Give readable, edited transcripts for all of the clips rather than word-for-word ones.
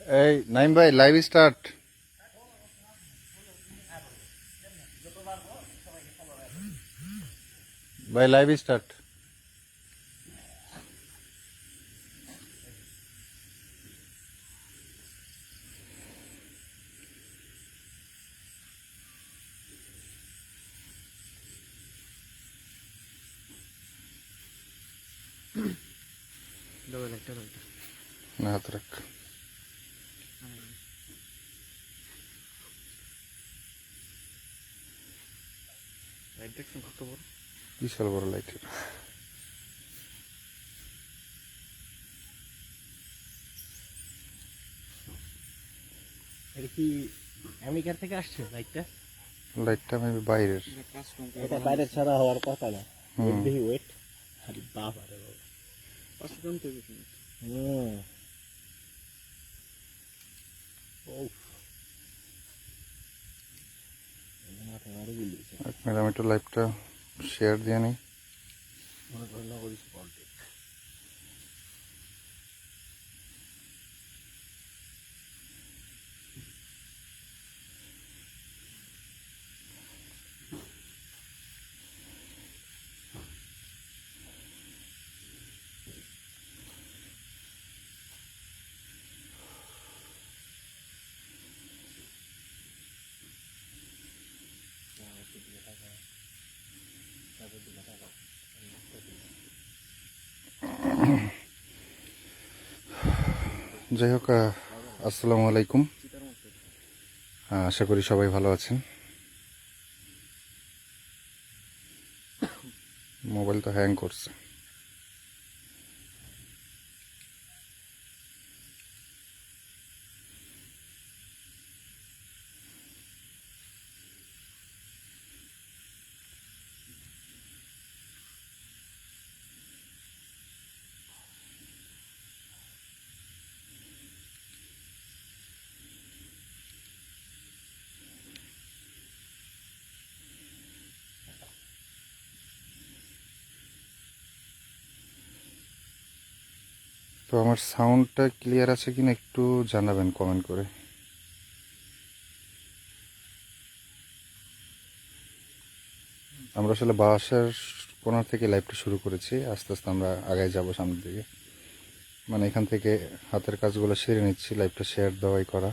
এই নাইম ভাই live start. ভাই লাইভ স্টার্ট। না হাত রাখ। বিশাল বড় লাইট। এটা কি আমেরিকার থেকে আসছে লাইটটা? লাইটটা আমি বাইরের। এটা বাইরে ছাড়া হওয়ার কথা না। দেখি ওয়েট। আরে বাবা রে বাবা। অসাধারণ তো কিছু। ম্যাডাম একটু লাইভটা শেয়ার দিয়ে নিই। যাই হোক, আসসালামু আলাইকুম। আশা করি সবাই ভালো আছেন। মোবাইল তো হ্যাং করছে। তো আমার সাউন্ডটা ক্লিয়ার আছে কিনা একটু জানাবেন কমেন্ট করে। আমরা আসলে বাসার কোণা থেকে লাইভটা শুরু করেছি, আস্তে আস্তে আমরা আগায় যাব সামনের দিকে। মানে এখান থেকে হাতের কাজগুলো সেরে নিচ্ছি, লাইভটা শেয়ার দেওয়াই করা।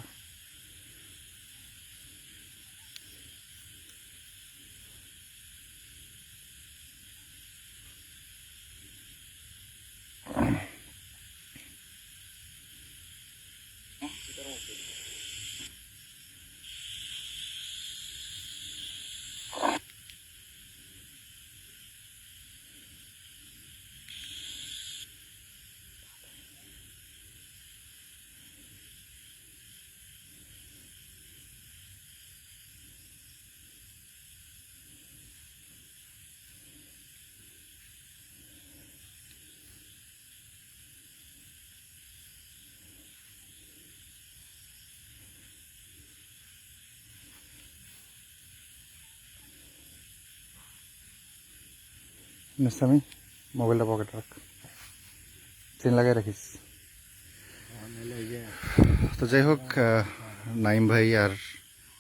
আমি মোবাইলটা পকেটে রাখ, চেন লাগাই রাখিস। তো যাই হোক, নাইম ভাই আর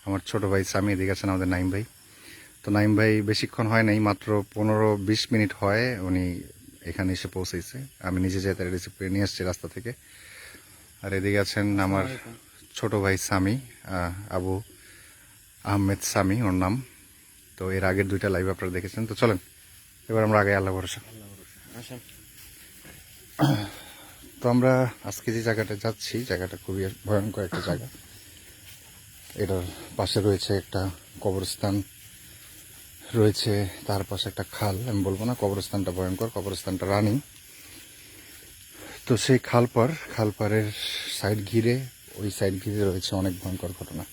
আমার ছোট ভাই সামি এদিকে আছেন, আমাদের নাইম ভাই। তো নাইম ভাই বেশিক্ষণ হয় নাই, মাত্র 15-20 মিনিট হয় উনি এখানে এসে পৌঁছেছে। আমি নিজে যেয়ে তারা রিসিভ করে নিয়ে আসছি রাস্তা থেকে। আর এদিকে আছেন আমার ছোট ভাই সামি, আবু আহমেদ সামি ওর নাম। তো এর আগের 2টা লাইভ আপনারা দেখেছেন। তো চলেন এবার আমরা আগে আল্লাহ ভরসা। তো আমরা আজকে যে জায়গাটা যাচ্ছি, জায়গাটা খুবই ভয়ঙ্কর একটা জায়গা। এটার পাশে রয়েছে একটা কবরস্থান রয়েছে, তার পাশে একটা খাল। আমি বলবো না কবরস্থানটা ভয়ঙ্কর, কবরস্থানটা রানিং। তো সেই খালপাড়ের সাইড ঘিরে, ওই সাইড ঘিরে রয়েছে অনেক ভয়ঙ্কর ঘটনা।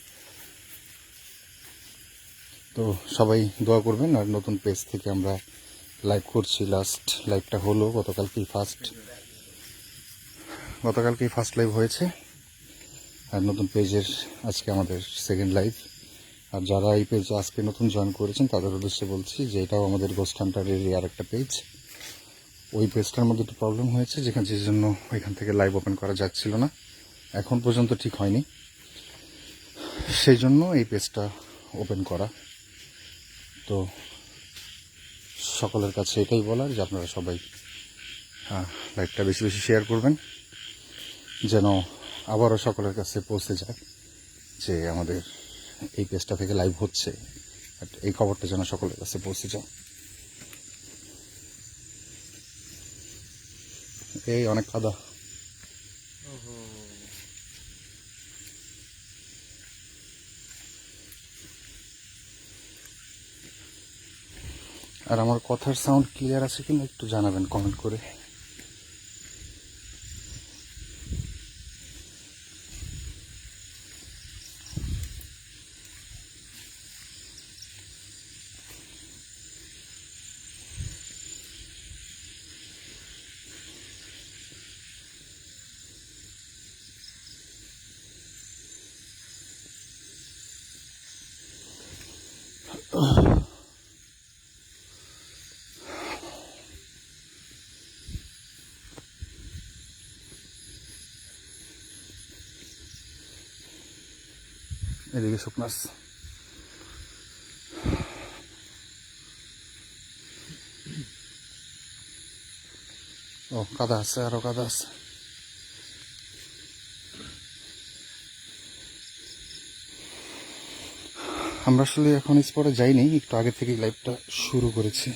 তো সবাই দোয়া করবেন। আর নতুন পেজ থেকে আমরা লাইভ করছি, লাস্ট লাইভটা হলো গতকালকেই ফার্স্ট লাইভ হয়েছে। আর নতুন পেজের আজকে আমাদের সেকেন্ড লাইভ। আর যারা এই পেজে আজকে নতুন জয়েন করেছেন তাদের উদ্দেশ্যে বলছি যে এটাও আমাদের গোস্ট হান্টারেরই আর একটা পেজ। ওই পেজটার মধ্যে একটু প্রবলেম হয়েছে, যে জন্য ওইখান থেকে লাইভ ওপেন করা যাচ্ছিল না। এখন পর্যন্ত ঠিক হয়নি, সেই জন্য এই পেজটা ওপেন করা। তো সকলের কাছে এটাই বলার যে আপনারা সবাই লাইভটা বেশি বেশি শেয়ার করবেন, যেন আবারও সকলের কাছে পৌঁছে যায় যে আমাদের এই পেজটা থেকে লাইভ হচ্ছে, এই খবরটা যেন সকলের কাছে পৌঁছে যায়। এই অনেক কাদা। আর আমার কথার সাউন্ড ক্লিয়ার আছে কিনা একটু জানাবেন কমেন্ট করে। এদিকে শুকনাস। ও কাদা আছে, আরো কাদা আছে। আমরা আসলে এখন স্পটে যাইনি, একটু আগে থেকেই লাইভটা শুরু করেছি।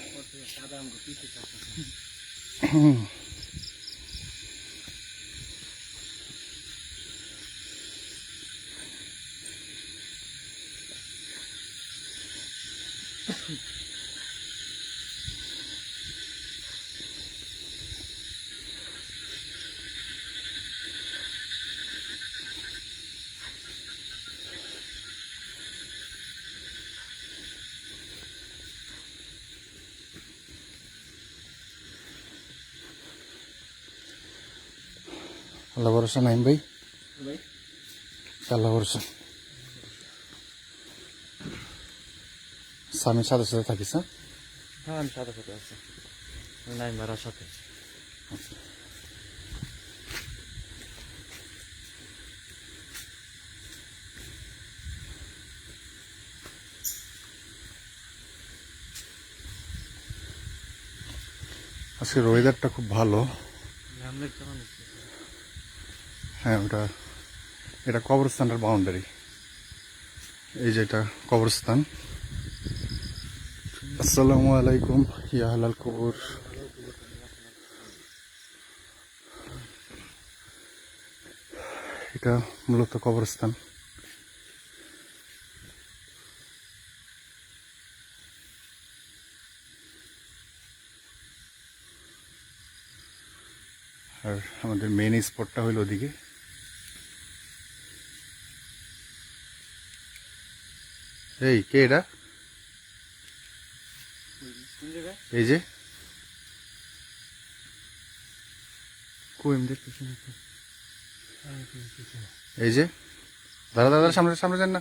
আল্লাহ ভরসা নাইম ভাই, আল্লাহ ভরসা। স্বামীর সাথে সাথে থাকিস? হ্যাঁ আমি সাথে সাথে আছি, নাইম ভাড়ার সাথে। আজকের ওয়েদারটা খুব ভালো। হ্যাঁ এটা কবরস্থানের বাউন্ডারি, এই যে এটা কবরস্থান। আসসালামু আলাইকুম ইয়া আহলাল কবর। এটা মূলত কবরস্থান। আর আমাদের মেইন স্পটটা হইল ওদিকে। এই কে এটা? এই যে এই যে দাদা দাদা সামনে সামনে যান না।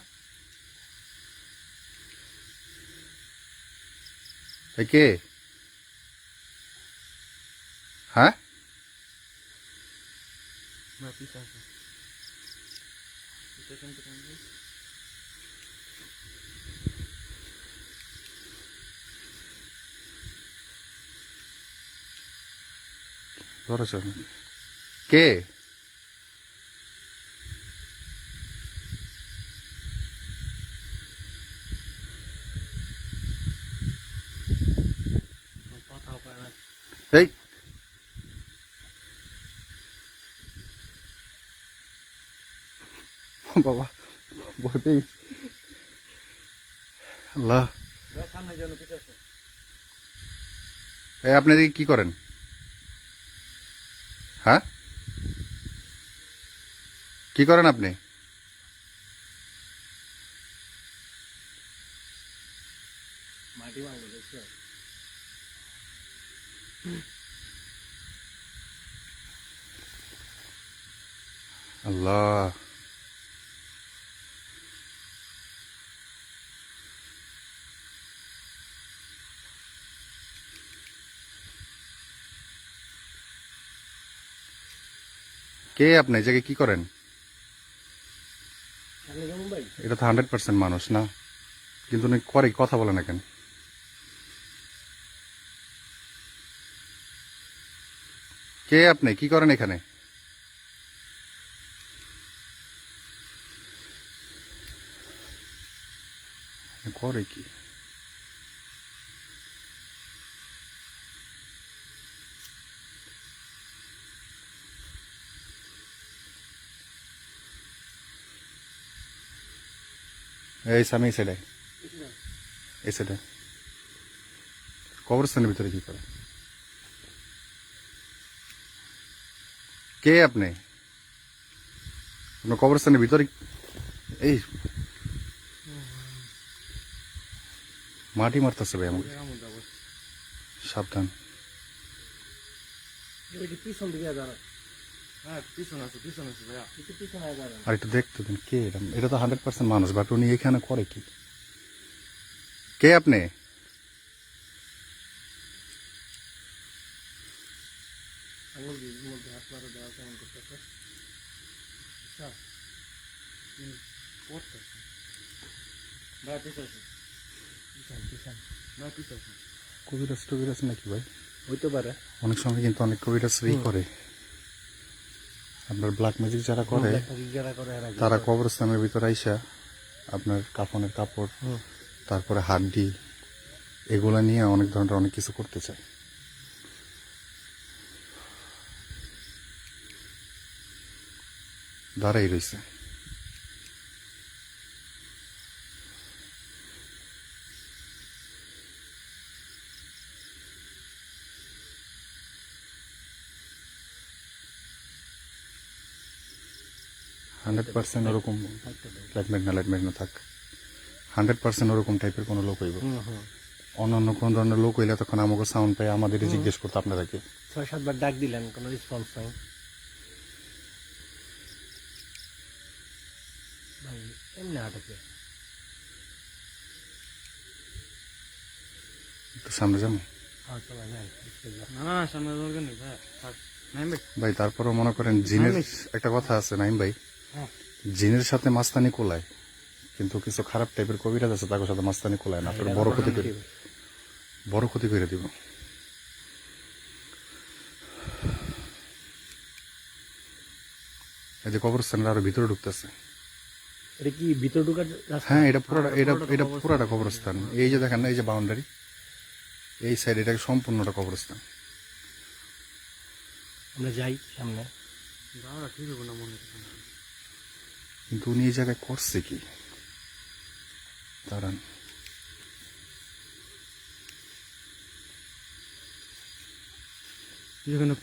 এই কে? হ্যাঁ ধরেছ কে? এই বাবা বলতেই আল্লাহ। এই আপনি এদিকে কি করেন? হ্যাঁ কি করেন আপনি? আল্লাহ কে আপনি এই জায়গায় কি করেন? ভাই এটা তো 100% মানুষ না, কিন্তু উনি করে কথা বলে না কেন? কে আপনি, কি করেন এখানে? করে কি? এই সামি এই সাইডে, এই সাইডে। কবরস্থানের ভিতরে কি করে? কে আপনি? আপনার কবরস্থানের ভিতরে এই মাটি মারতেছে ভাই আমাকে, সাবধান। পিছন দিকে দাঁড়া। হ্যাঁ পিছন আছে ভাইয়া, একটু পিছনে দাঁড়া। আর একটু দেখতে দিন কে এটা। এটা তো 100% মানুষ, বাট উনি এখানে করে কি? কে আপনি? আঙুল দিয়ে মধ্যে হাত মারা দেওয়া কেমন করতেছে? আচ্ছা করতেছে ভাই, পিছন পিছন না, পিছন কবিরাজ টবিরাজ নাকি ভাই? হইতে পারে। অনেক সময় কিন্তু অনেক কবিরাজ করে আপনার ব্ল্যাক ম্যাজিক যারা করে, যারা করে এরা তারা কবরস্থানের ভিতরে আইসা আপনার কাফনের কাপড়, তারপরে হাড্ডি, এগুলা নিয়ে অনেক ধরনের অনেক কিছু করতে চায়। দাঁড়াই রয়েছে। হান্ড্রেড পার্সেন্ট ওরকম লাইটমেট না থাক, 100% ওরকম টাইপের কোনো লোক হইব। অন্যান্য কোন ধরনের লোক হইলে তখন আমাকে সাউন্ড পাই আমাদেরই জিজ্ঞেস করতো আপনারা কি। 6-7 বার ডাক দিলেন, কোনো রেসপন্স নাই ভাই। এমনি হাঁটাতে একটু সামনে যাবো না, সামনে দরকার নেই ভাই, থাক নাই ভাই। ভাই তারপরে মনে করেন জিনের একটা কথা আছে নাইম ভাই, জিনের সাথে মাস্তানি কোলায়, কিন্তু কিছু খারাপ টাইপের কবিরাজ আছে তাদের সাথে মাস্তানি কোলায় না, আপনার বড় ক্ষতি করে দিব। এই যে কবরস্থানের আরো ভিতরে ঢুকতেছে। এটা কি ভিতর ঢোকার রাস্তা? হ্যাঁ এটা পুরাটা কবরস্থান। এই যে দেখেন না, এই যে বাউন্ডারি, এই সাইড এটা সম্পূর্ণটা কবরস্থান। আমরা যাই সামনে, ঠিক হবে না মনে হয়। কিন্তু উনি এই জায়গায় করছে কি? দাঁড়ান,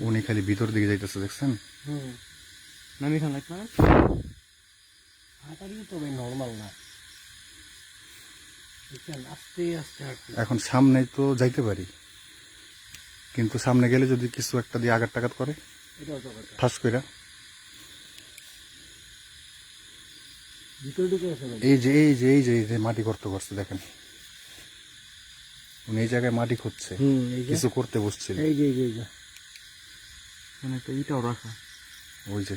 উনি খালি ভিতর দিকে যাইতেছে, দেখছেন? নামি খান লাগবে না, হাঁটারি তো ভাই নর্মাল না, আস্তে আস্তে হাঁটতে। এখন সামনে তো যাইতে পারি, কিন্তু সামনে গেলে যদি কিছু একটা দিয়ে আঘাত টাঘাত করে এটাও তো কথা। ঠাস কইরা, ভিতরে ঢুকে আছে ভাই। এই যে মাটি গর্ত করছে দেখেন, উনি এই জায়গায় মাটি খুঁজছে, কিছু করতে বসছিল। এই যে একটা ইটাও রাখা, ওই যে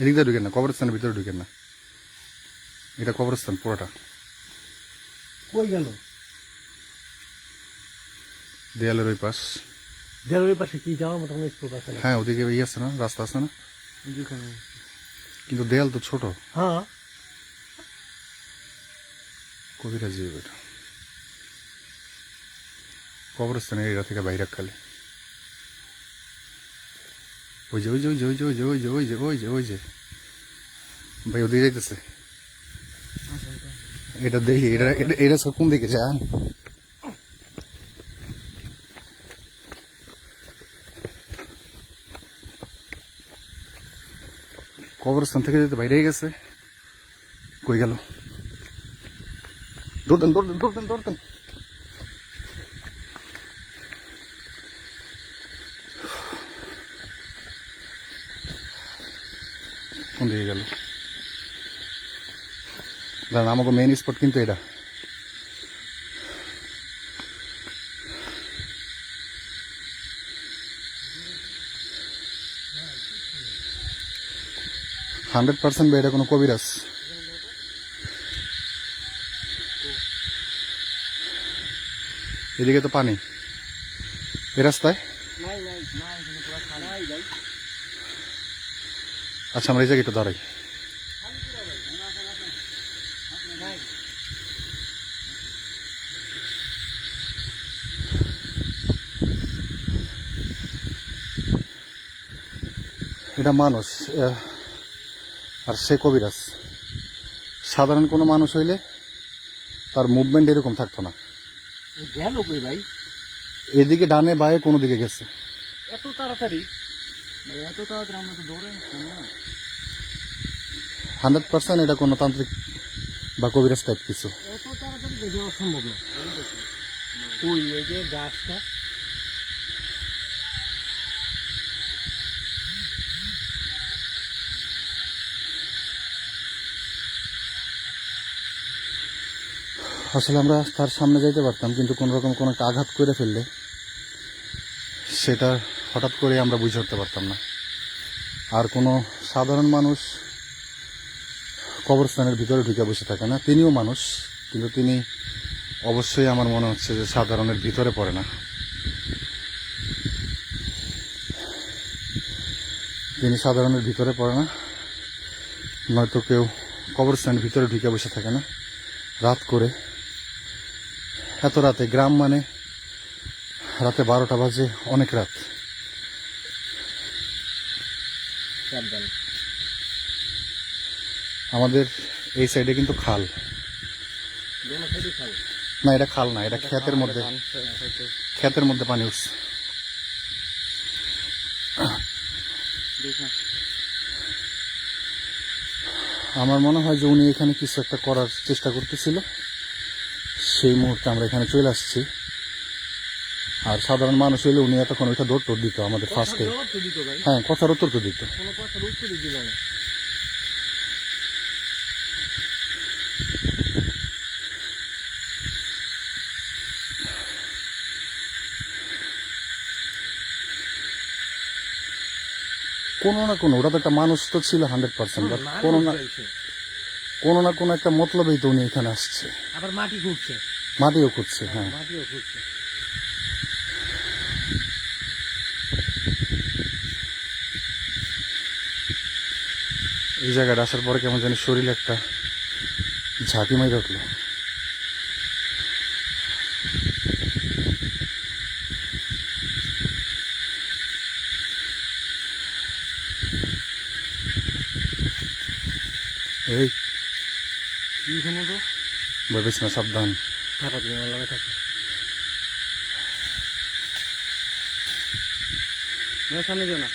এদিক দিয়ে ঢুকেন না, কবরস্থানের ভিতরে ঢুকেন না, এটা কবরস্থান পুরোটা। কই গেল? দেয়ালের ওই পাশ। দেয়ালের পাশে কি যাওয়ার মতো কোনো স্পোর্ট আছে না? হ্যাঁ ওদিকে ইয়ে আছে না, রাস্তা আছে না, কিন্তু দেয়াল তো ছোট। হ্যাঁ কবিরাজি এটা কবরস্থানের এরিয়া থেকে বাইরে খালি। ওই যে ভাই ওদিকে যাইতেছে। এটা দেখি, এটা সব কোন দিকে যান? কবরস্থান থেকে যেতে বাইরে গেছে, কই গেল? দৌড় দেন। কোন দিকে গেল? দাঁড়ান, আমাকে মেইন স্পট কিন্তু এটা। হান্ড্রেড পার্সেন্ট এটা কোনো কবিরাজ। এদিকে তো পানি, এই রাস্তায়। আচ্ছা, আমরা এই জায়গায় একটু দাঁড়াই। এটা মানুষ আর সে কবিরাজ। সাধারণ কোনো মানুষ হইলে তার মুভমেন্ট এরকম থাকতো না। গেল কই ভাই? এদিকে ডানে বায়ে কোনো দিকে গেছে। এত তাড়াতাড়ি আমরা তো দৌড়ে 100% এটা কোনো তান্ত্রিক বা কবিরাজ টাইপ কিছু। এত তাড়াতাড়ি যাওয়া সম্ভব না। ওই এই যে গাছটা, আসলে আমরা তার সামনে যাইতে পারতাম, কিন্তু কোন রকম কোনো একটা আঘাত করে ফেললে সেটা হঠাৎ করে আমরা বুঝে উঠতে পারতাম না। আর কোনো সাধারণ মানুষ কবরস্থানের ভিতরে ঢুকে বসে থাকে না। তিনিও মানুষ, কিন্তু তিনি অবশ্যই আমার মনে হচ্ছে যে সাধারণের ভিতরে পড়ে না। তিনি সাধারণের ভিতরে পড়ে না, নয়তো কেউ কবরস্থানের ভিতরে ঢুকে বসে থাকে না রাত করে। এত রাতে, গ্রাম মানে রাতে 12টা বাজে, অনেক রাত। আমাদের এই সাইডে কিন্তু খাল না, এটা খাল না, এটা ক্ষেতের মধ্যে, ক্ষেতের মধ্যে পানি উঠছে। আমার মনে হয় যে উনি এখানে কিছু একটা করার চেষ্টা করতেছিল, সেই মুহূর্তে আমরা এখানে চলে আসছি। আর সাধারণ মানুষ হইলে উনি এতক্ষণ ওইটা দৌড় দিত আমাদের ফার্স্টে। হ্যাঁ, কথার উত্তর তো দিত। কোনো না কোনো, ওটা তো একটা মানুষ তো ছিল 100%, বাট কোনো না কোনো একটা মতলবেই তো উনি এখানে আসছে। আবার মাটি খুঁড়ছে, মাটিও খুঁজছে। হ্যাঁ, মাটিও খুঁড়ছে। এই জায়গাটা আসার পরে কেমন জানি শরীরে একটা ঝাঁকি মাইরে উঠলো। এই এইখানে তো ভেবেছ না, সাবধান। থাকা তুমি আমার লাগে থাকো, সামনে যাও না।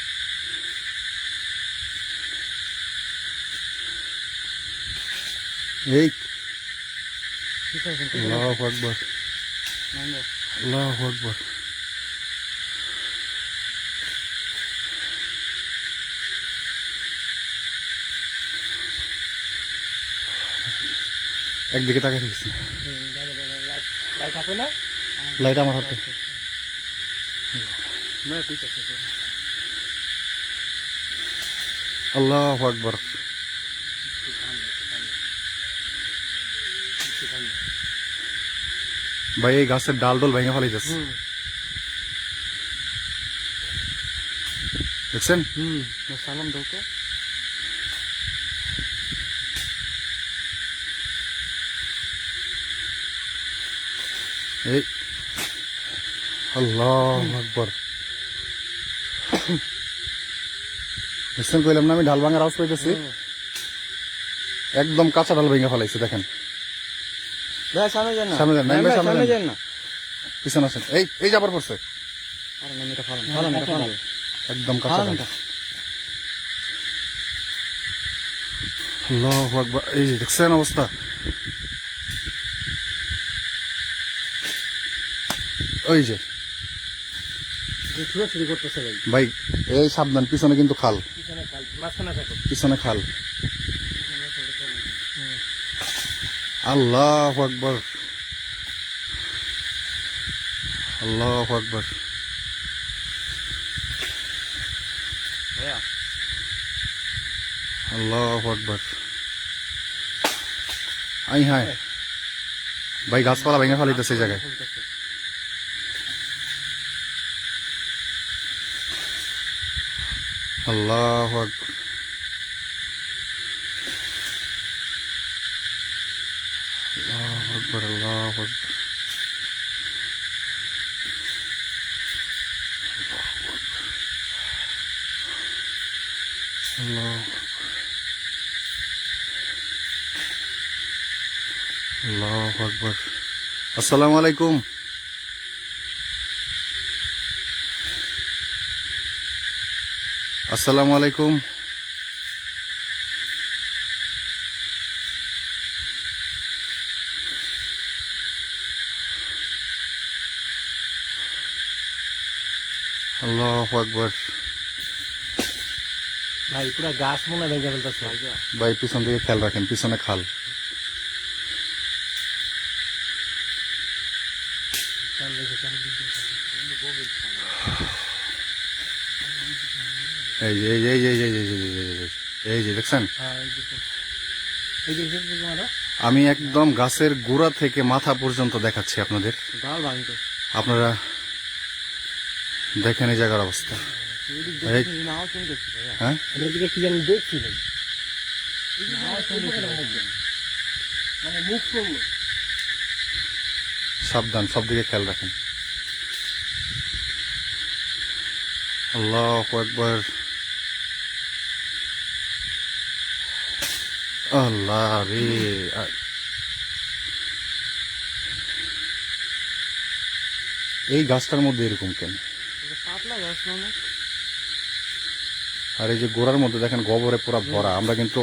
এই আল্লাহু আকবার, আল্লাহু আকবার। একদিকে তাকাই রেখেছি, লাইট আমার হাতে। আল্লাহু আকবার। ভাই, এই গাছের ডাল ডোল ভেঙে ফেলাইতেছে, দেখছেন? সালাম দাও তো। এই আল্লাহু আকবার। দেখছেন, কইলাম না আমি ডাল ভাঙার আওয়াজ পাইতেছি। একদম কাঁচা ডাল ভেঙে ফেলাইছে, দেখেন। সামনে যান না, সামনে যান, নাইম ভাই, সামনে যান না। পিছনে আসেন। এই যাবার পড়ছে, একদম কাঁচা ডাল। আল্লাহু আকবার। এই যে দেখছেন অবস্থা, ওই যে ছুটাছুটি করতেছে ভাই। ভাই এই সাবধান, পিছনে কিন্তু খাল, মাঝখানে থাকো। পিছনে খাল। আল্লাহু আকবার, আল্লাহু আকবার। ভাইয়া আল্লাহু আকবার। আই হায় ভাই, গাছপালা ভেঙে ফেলাইতেছে এই জায়গায়। আল্লাহু আকবার। আল্লাহু আকবার, আল্লাহু আকবার। আল্লাহু আল্লাহু আকবার। আসসালামু আলাইকুম। আসসালামু আলাইকুম। আল্লাহু আকবার। ভাই পুরা গাছ মনে ভেঙে ফেলতেছে। ভাই পিছন দিকে খেয়াল রাখেন, পিছনে খাল। এই যে এই যে এই যে এই যে এই যে এই যে দেখছেন, আমি একদম গাছের গোড়া থেকে মাথা পর্যন্ত দেখাচ্ছি আপনাদের। আপনারা দেখেন এই জায়গার অবস্থা। হ্যাঁ, কি জানি দেখছিলেন মানে মুখ করলো। সাবধান, সব দিকে খেয়াল রাখেন। আল্লাহু আকবার। আল্লাহ রে, এই গাছটার মধ্যে এরকম কেন? পাতলা গাছ মানে আর এই যে গোড়ার মধ্যে দেখেন গোবরে পুরো ভরা। আমরা কিন্তু,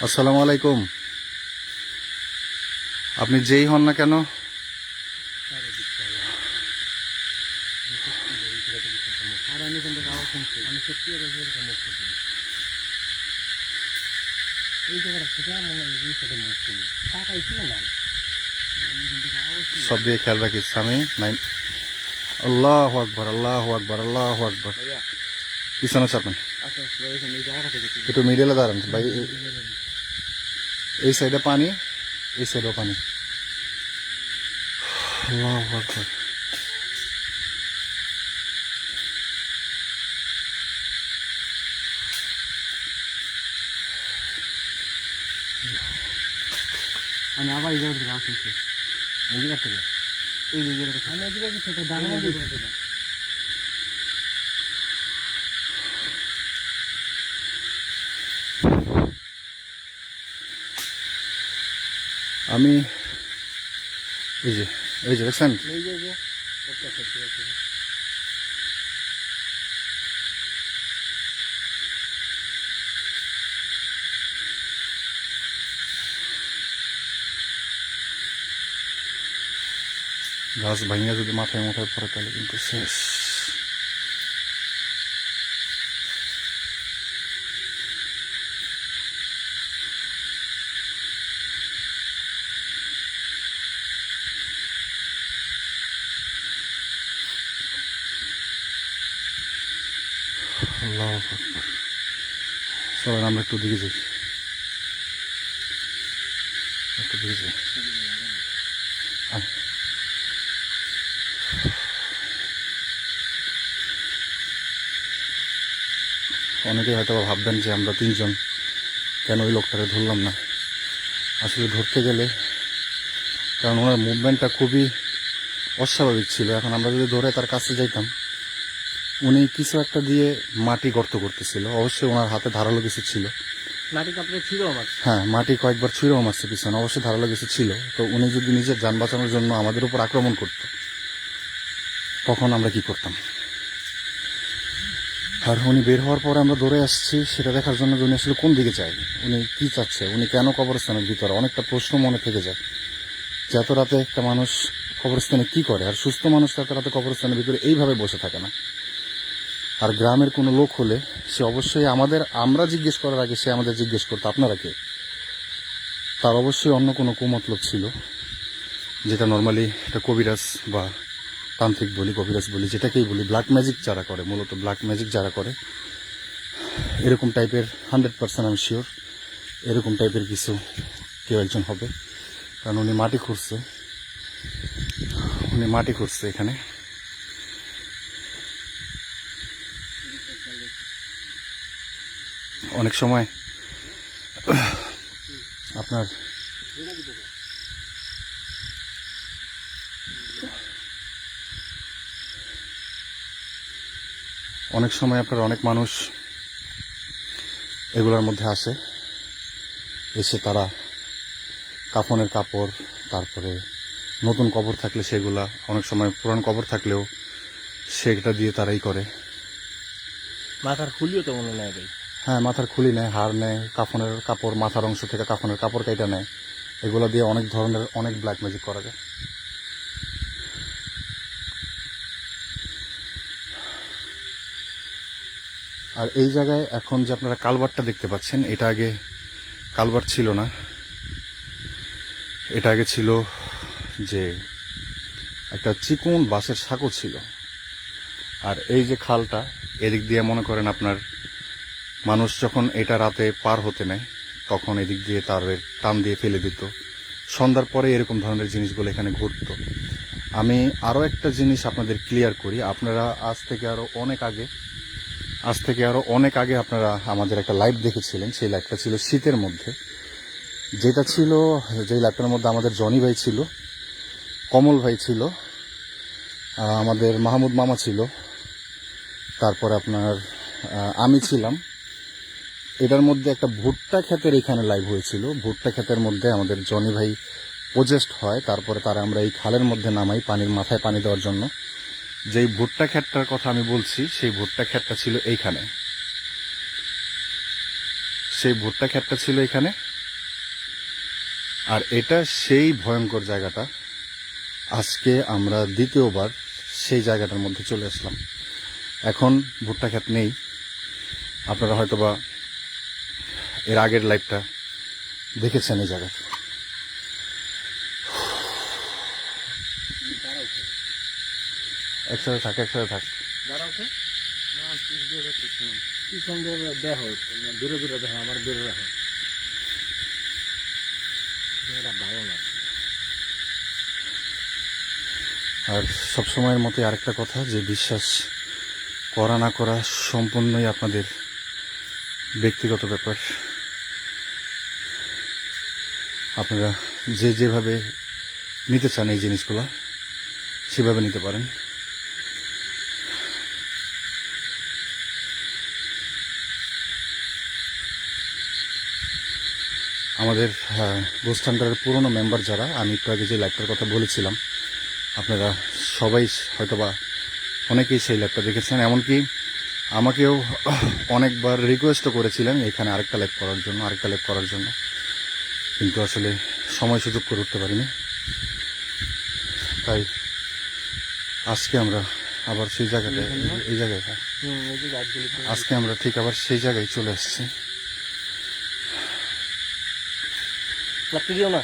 আসসালামু আলাইকুম, আপনি যেই হন না কেন, আর আমি কিন্তু আওয়াজ শুনছি। আমি সত্যি এই জায়গাটা থেকে মনে হয় সেটা মুখ করি টাকাই ছিল না। সব দিকে খেয়াল রাখিস। আমি নাইন। আল্লাহু আকবার, আল্লাহু আকবার, আল্লাহু আকবার। পিছনে চাপেন, একটু মিডিলে দাঁড়ান ভাই। এই সাইডে পানি, এই সাইডেও পানি। আল্লাহু আকবার। আমি আবার এই জায়গা থেকে আওয়াজ শুনছি। এই জায়গা থেকে এই জায়গাটা আমি এই জায়গা থেকে দাঁড়ানো দিচ্ছি। আমি এই যে দেখছেন, এই যে ওটা ঠিক আছে। গাছ ভাঙিয়া যদি মাথায় মাথায় পড়ে তাহলে কিন্তু শেষ। আল্লাহু আকবার। চলেন আমরা একটু দিকে যাই, একটু দিকে যাই। আয়। অনেকেই হয়তো ভাববেন যে আমরা তিনজন কেন ওই লোকটাকে ধরলাম না। আসলে ধরতে গেলে, কারণ ওনার মুভমেন্টটা খুবই অস্বাভাবিক ছিল। এখন আমরা যদি ধরে তার কাছে যাইতাম, উনি কিছু একটা দিয়ে মাটি গর্ত করতেছিল। অবশ্যই ওনার হাতে ধারালো কিছু ছিল। মাটি কাপড়ে ছিল আমার। হ্যাঁ, মাটি কয়েকবার ছুঁড়েও মারছে পিছনে, অবশ্যই ধারালো কিছু ছিল। তো উনি যদি নিজের যান বাঁচানোর জন্য আমাদের উপর আক্রমণ করত, তখন আমরা কি করতাম? আর উনি বের হওয়ার পরে আমরা দৌড়ে আসছি সেটা দেখার জন্য যে উনি আসলে কোন দিকে যায়, উনি কি চাচ্ছে, উনি কেন কবরস্থানের ভিতরে। অনেকটা প্রশ্ন মনে থেকে যায় যে এত রাতে একটা মানুষ কবরস্থানে কি করে, আর সুস্থ মানুষ এত রাতে কবরস্থানের ভিতরে এইভাবে বসে থাকে না। আর গ্রামের কোনো লোক হলে সে অবশ্যই আমরা জিজ্ঞেস করার আগে সে আমাদের জিজ্ঞেস করতো আপনারা কে। তার অবশ্যই অন্য কোনো কুমতলব ছিল, যেটা নর্মালি একটা কবিরাজ বা তান্ত্রিক বলি, কবিরাজ বলি, যেটাকেই বলি, ব্ল্যাক ম্যাজিক যারা করে, মূলত ব্ল্যাক ম্যাজিক যারা করে, এরকম টাইপের 100% আমি শিওর এরকম টাইপের কিছু কেউ একজন হবে। কারণ উনি মাটি খুঁড়ছে এখানে। অনেক সময় আপনার অনেক মানুষ এগুলোর মধ্যে আসে, এসে তারা কাফনের কাপড়, তারপরে নতুন কবর থাকলে সেগুলা, অনেক সময় পুরান কবর থাকলেও সেটা দিয়ে তারাই করে। মাথার খুলিও তো মনে নেয় ভাই। হ্যাঁ, মাথার খুলি নেয়, হার নেয়, কাফনের কাপড়, মাথার অংশ থেকে কাফনের কাপড় কেটে নেয়। এগুলো দিয়ে অনেক ধরনের অনেক ব্ল্যাক ম্যাজিক করা যায়। আর এই জায়গায় এখন যে আপনারা কালভার্টটা দেখতে পাচ্ছেন, এটা আগে কালভার্ট ছিল না। এটা আগে ছিল যে একটা চিকন বাঁশের সাঁকো ছিল। আর এই যে খালটা, এদিক দিয়ে মনে করেন আপনার মানুষ যখন এটা রাতে পার হতে নেয়, তখন এদিক দিয়ে তারের টান দিয়ে ফেলে দিত। সন্ধ্যার পরে এরকম ধরনের জিনিসগুলো এখানে ঘটতো। আমি আরও একটা জিনিস আপনাদের ক্লিয়ার করি। আপনারা আজ থেকে আরও অনেক আগে আপনারা আমাদের একটা লাইভ দেখেছিলেন। সেই লাইভটা ছিল শীতের মধ্যে, যেই লাইভটার মধ্যে আমাদের জনি ভাই ছিল, কমল ভাই ছিল, আমাদের মাহমুদ মামা ছিল, তারপরে আপনার আমি ছিলাম। এটার মধ্যে একটা ভুট্টা ক্ষেতের এখানে লাইভ হয়েছিল। ভুট্টা ক্ষেতের মধ্যে আমাদের জনি ভাই পজেস্ট হয়, তারপরে তারা আমরা এই খালের মধ্যে নামাই পানির মাথায় পানি দেওয়ার জন্য। যেই ভুট্টা ক্ষেতটার কথা আমি বলছি, সেই ভুট্টা ক্ষেতটা ছিল এইখানে। আর এটা সেই ভয়ঙ্কর জায়গাটা। আজকে আমরা দ্বিতীয়বার সেই জায়গাটার মধ্যে চলে আসলাম। এখন ভুট্টা ক্ষেত নেই। আপনারা হয়তোবা এর আগের লাইভটা দেখেছেন এই জায়গার। একসাথে থাক দেখো দূরে দেখো, আমার দূরে রাখো, ভালো না। আর সবসময়ের মতো আরেকটা কথা, যে বিশ্বাস করা না করা সম্পূর্ণই আপনাদের ব্যক্তিগত ব্যাপার। আপনারা যেভাবে নিতে চান এই জিনিসগুলো সেভাবে নিতে পারেন। আমাদের গোস্ট হান্টারের পুরনো মেম্বার যারা, আমি একটু আগে যে লাইভটার কথা বলেছিলাম, আপনারা সবাই হয়তোবা অনেকেই সেই লাইভটা দেখেছেন। এমনকি আমাকেও অনেকবার রিকোয়েস্টও করেছিলেন এখানে আরেকটা লাইভ করার জন্য, কিন্তু আসলে সময় সুযোগ করে উঠতে পারিনি। তাই আজকে আমরা আবার সেই জায়গাটায়, এই জায়গায় আজকে আমরা ঠিক আবার সেই জায়গায় চলে আসছি। দিও না।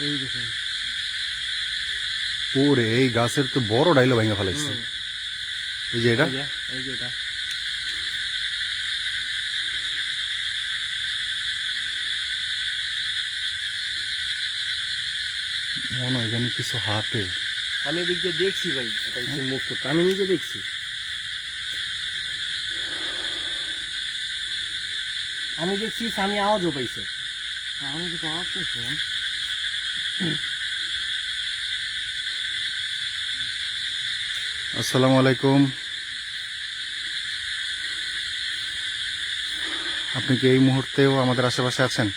এই দেখুন, ওরে এই গাছের তো বড় ডাইলো ভেঙে ফেলাইছে। এই যে এটা, মনে হয় এখানে কিছু হাতে। আমি এদিক দিয়ে দেখছি ভাই, এটা মুখ করতে আমি নিজে দেখছি। আমি আওয়াজও পাইছে। আমি তো আওয়াজ পাইছি। আসসালামু আলাইকুম। আপনি কি এই মুহূর্তেও আমাদের আশেপাশে আছেন?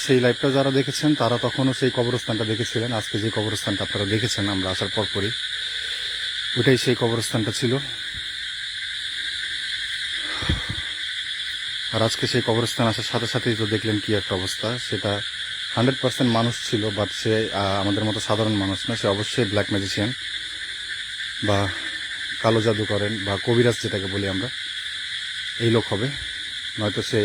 সেই লাইভটা যারা দেখেছেন তারা তখনও সেই কবরস্থানটা দেখেছিলেন। আজকে যে কবরস্থানটা আপনারা দেখেছেন আমরা আসার পরপরই, ওটাই সেই কবরস্থানটা ছিল। আর আজকে সেই কবরস্থান আসার সাথে সাথেই তো দেখলেন কি একটা অবস্থা। সেটা 100% মানুষ ছিল, বাট সে আমাদের মতো সাধারণ মানুষ না, সে অবশ্যই ব্ল্যাক ম্যাজিশিয়ান বা কালো জাদু করেন বা কবিরাজ যেটাকে বলি আমরা, এই লোক হবে। নয়তো সে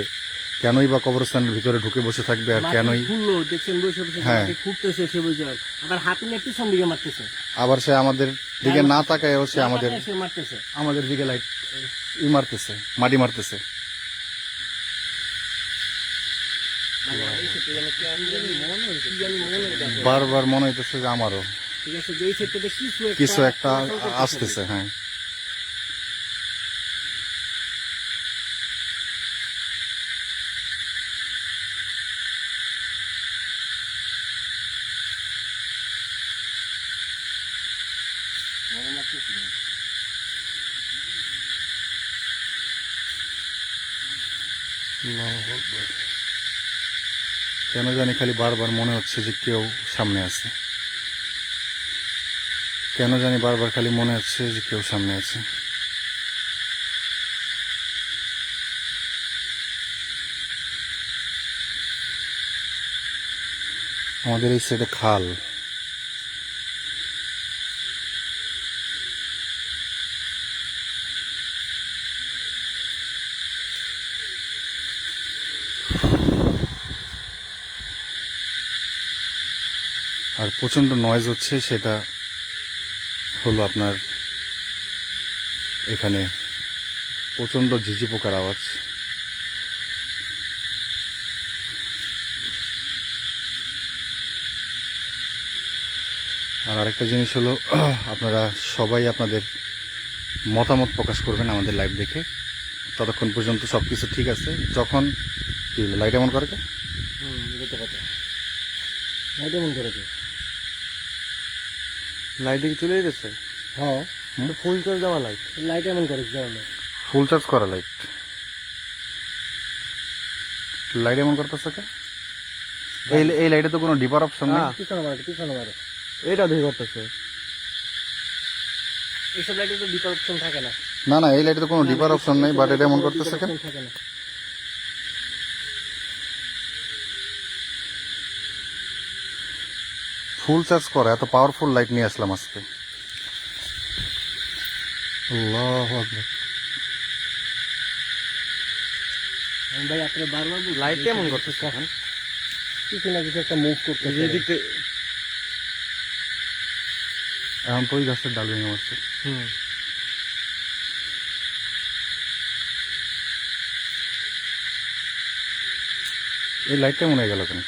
কেনই বা কবরস্থানের ভিতরে ঢুকে বসে থাকবে, আর কেনই খুললো দেখছেন বসে বসে হ্যাঁ। ফুটতেছে সে বুঝে আবার হাত নিয়ে পিছন দিকে মারতেছে, আবার সে আমাদের দিকে না তাকায়ও সে আমাদের সে মারতেছে। আমাদের দিকে লাইট মারতেছে, মাটি মারতেছে। বারবার মনে হইতেছে যে আমারও ঠিক আছে, যে এই সেটটাতে কিছু একটা আসতেছে। হ্যাঁ, কেন জানি খালি বারবার মনে হচ্ছে যে কেউ সামনে আছে। কেন জানি বারবার খালি মনে হচ্ছে যে কেউ সামনে আছে। আমাদের এই সাইডে খাল, আর প্রচন্ড নয়েজ হচ্ছে। সেটা হলো আপনার এখানে প্রচন্ড ঝিঝি পোকার আওয়াজ। আর আরেকটা জিনিস হলো, আপনারা সবাই আপনাদের মতামত প্রকাশ করবেন আমাদের লাইভ দেখে। ততক্ষণ পর্যন্ত সবকিছু ঠিক আছে। যখন কি লাইট এমন করে, লাইট এমন করেছে, লাইট দিকে চলে যেতেছে। হ্যাঁ ফুল চার্জ দেওয়া লাইট, লাইট এমন করেছে যেমন ফুল চার্জ করা লাইট, লাইট এমন করতেছে কে? এই লাইটে তো কোনো ডিপার অপশন নেই। পিছনে মারে এটা দেখে করতেছে। এইসব লাইটে তো ডিপার অপশন থাকে না। না না, এই লাইটে তো কোনো ডিপার অপশন নেই, বাট এটা এমন করতেছে কেন? থাকে না। ফুল চার্জ করা এত পাওয়ারফুল লাইট নিয়ে আসলাম আজকে। আল্লাহু আকবার। ভাই আপনি বারবার লাইট এমন করতেছে এখন। কিছু না কিছু একটা মুভ করতে এদিক থেকে এখন তো ওই গাছের ডাল ভেঙে মারছে। এই লাইটটা মনে হয়ে গেল কেন?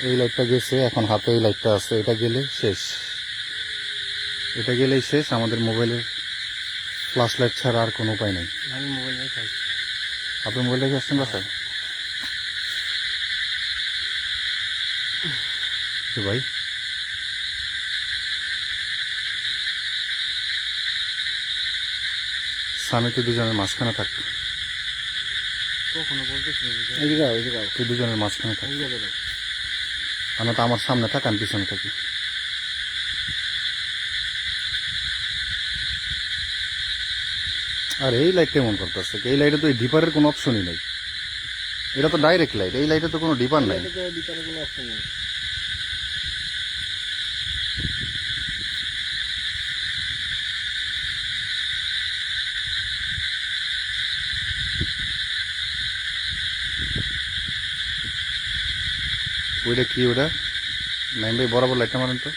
এই লাইটটা গেছে, এখন হাতে এই লাইটটা আছে। এটা গেলে শেষ, এটা গেলেই শেষ। আমাদের মোবাইলের ফ্ল্যাশ লাইট ছাড়া আর কোনো উপায় নেই। আমি মোবাইল নিয়ে খাইছি। আপনি মোবাইল রেখে আসছেন বাসায়? যে ভাই স্বামী তুই দুজনের মাঝখানে থাক, কখনো বলতেছি তুই দুজনের মাঝখানে থাক। আমি তো আমার সামনে থাক, আমি পিছনে থাকি। আর এই লাইটটা এমন করতেছে, এই লাইটে তো এই ডিপারের কোনো অপশনই নেই। এটা তো ডাইরেক্ট লাইট, এই লাইটে তো কোনো ডিপার নাই। ডিপারে কোনো অপশন নেই। ওইটা কি? ওটা নাইম ভাই বরাবর লাইটটা মারেন তো।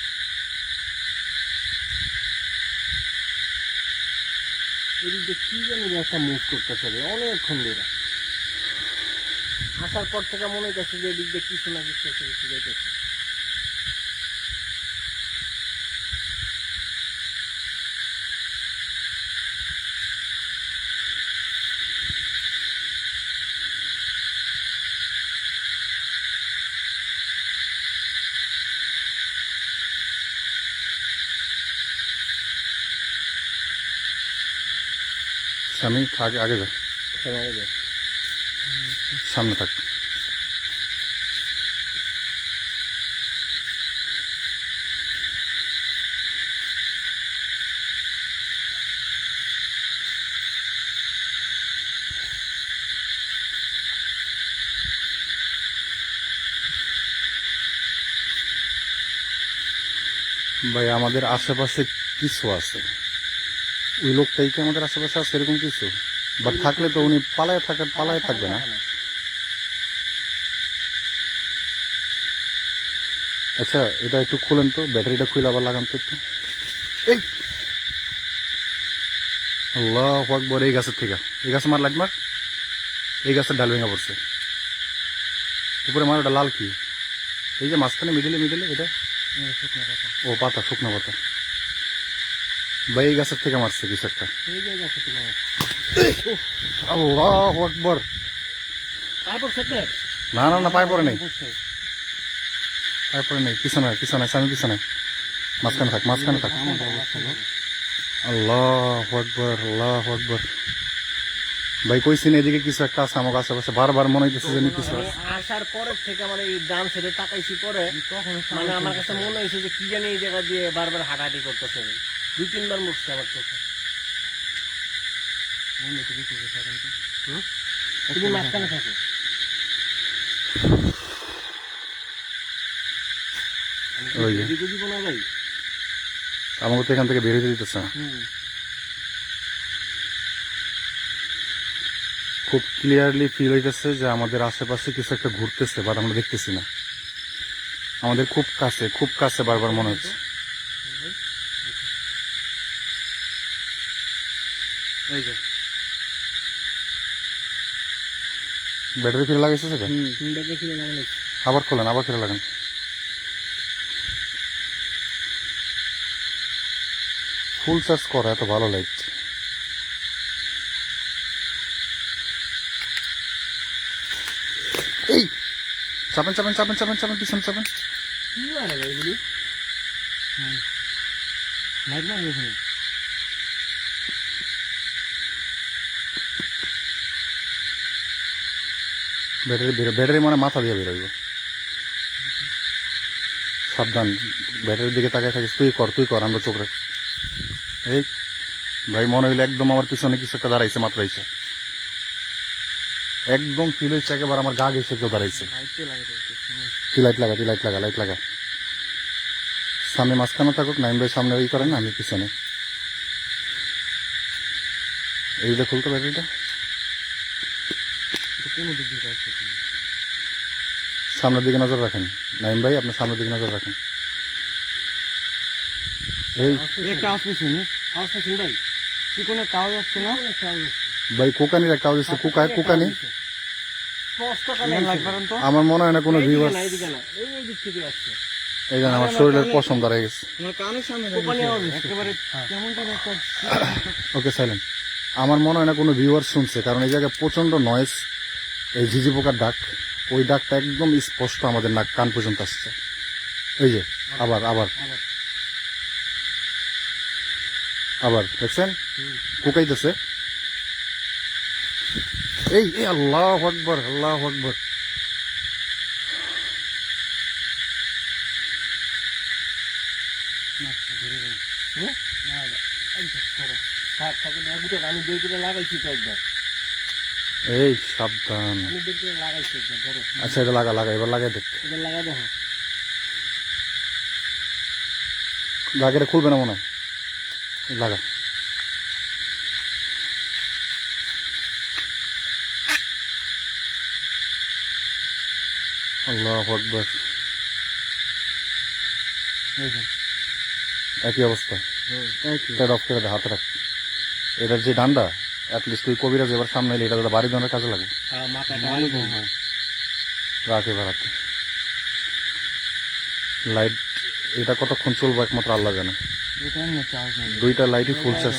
এদিকে কি জানি একটা মুভ করতেছে অনেকক্ষণ ধরে। আসার পর থেকে মনে হইতেছে যে এদিক দিয়ে কিছু না কিছু একটা কিছু যাইতেছে। স্বামী আগে আগে যা, সামনে থাক। ভাই আমাদের আশেপাশে কিছু আছে, ওই লোকটাই কি আমাদের আশেপাশে আছে এরকম কিছু? বাট থাকলে তো উনি পালায় থাকবে না। আচ্ছা এটা একটু খুলেন তো, ব্যাটারিটা খুলে আবার লাগান তো একটু। এই আল্লাহু আকবার, এই গাছের থেকে, এই গাছে মার, লাইট মার, এই গাছের ডাল ভেঙে পড়ছে। উপরে মার, ওটা লাল কি? এই যে মাঝখানে মিডিলে এটা, ও পাতা, শুকনো পাতা। ভাই এই গাছের থেকে মারছে কিছু একটা। আল্লাহু আকবার। না না না, পায়ে পড়ে নেই, পায়ে পড়ে নেই, পিছনে স্বামী পিছনে, মাঝখানে থাক। আল্লাহু আকবার। ভাই কইছি না এদিকে কিছু একটা আছে, আমার আশেপাশে বারবার মনে হইতেছে যে কিছু আছে। আসার পরের থেকে মানে এই ডান সাইডে তাকাইছি পরে মানে আমার কাছে মনে হয়েছে যে কি জানি এই জায়গা দিয়ে বারবার হাঁটাহাঁটি করতেছে। 2-3 বার মুছছে আমার চোখে। তুমি মাঝখানে থাকো। ওই যে আমাকে তো এখান থেকে বের হইতে দিতেছে না। খুব ক্লিয়ারলি ফিল হইতেছে যে আমাদের আশেপাশে কিছু একটা ঘুরতেছে, বাট আমরা দেখতেছি না। আমাদের খুব কাছে বারবার মনে হচ্ছে। এই যে ব্যাটারি ফিরে লাগাইছে সেটা, আবার খোলেন, আবার ফিরে লাগান। ফুল চার্জ করা এত ভালো লাইট। এই চাপেন, পিছনে চাপেন। ব্যাটারি মানে মাথা দিয়ে বেরোইব। সাবধান, ব্যাটারির দিকে তাকায় থাকিস। তুই কর, আমরা চোখ রাখ। এই ভাই মনে হইলে একদম আমার পিছনে কিছু একটা দাঁড়াইছে, মাত্র আইছে, একদম ফিল হয়েছে একেবারে আমার গা ঘেসে কেউ দাঁড়াইছে। তুই লাইট লাগা। সামনে মাঝখানে থাকুক, নাইম ভাই সামনে ওই করেন, আমি পিছনে। এইটা খুলতো ব্যাটারিটা, সামনের দিকে নজর রাখেন। নাইম ভাই আপনার সামনের দিকে নজর রাখেন। এই ভাই কোকানির একটা আওয়াজ হচ্ছে, কোকানি। আমার মনে হয় না কোনো ভিউয়ার, এই জান আমার শরীরের পশম দাঁড়ায় গেছে। ওকে সাইলেন্ট। আমার মনে হয় না কোনো ভিউয়ার শুনছে, কারণ এই জায়গায় প্রচন্ড নয়েজ, এই ঝিঝি পোকার ডাক, ওই ডাকটা একদম স্পষ্ট আমাদের নাক কান পর্যন্ত আসছে। এই যে আবার দেখছেন কুকাইতেছে। এই আল্লাহু আকবার। আমি বের করে লাগাইছি তো একবার, এই সাবধান। আমি বের করে লাগাইছি একবার, ধরো আচ্ছা এটা লাগা, এবার লাগাই দেখ। এবার লাগাই দেখো। লাগাটা খুলবে না মনে হয়, লাগা। আল্লাহু আকবার। একই অবস্থা, এটা অফ করে দে, হাতে রাখ। এটার যে ডান্ডা, অ্যাটলিস্ট তুই কবিরাজ এবার সামনে এলে এটা বাড়ি দেওয়ার কাজে লাগবে। রাখ এবার হাতে। লাইট এটা কতক্ষণ চলবো একমাত্র আল্লাহ জানে। দুইটা লাইটই ফুল চার্জ।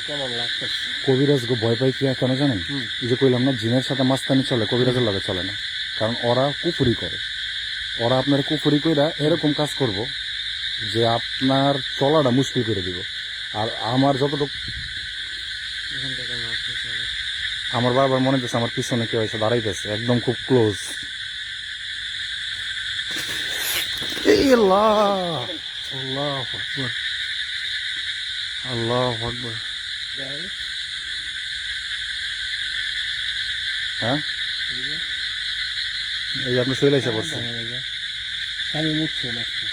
কেমন লাগছে? কবিরাজ ভয় পাই কি কেন জানেন? এই যে কইলাম না জিনের সাথে মাস্তানি চলে, কবিরাজের লগে চলে না। কারণ ওরা কুফুরি করে, ওরা আপনার কুফুরি কইরা এরকম কাজ করব যে আপনার চলাটা মুশকিল করে দিব। আর আমার যতটুকু আমার বারবার মনে হচ্ছে আমার পিছনে কেউ এসে দাঁড়াইতেছে, একদম খুব ক্লোজ। আল্লাহু আকবার। হ্যাঁ, এই যে আপনি চলে এসে পড়ছেন। আমি মুখছে লাগছে।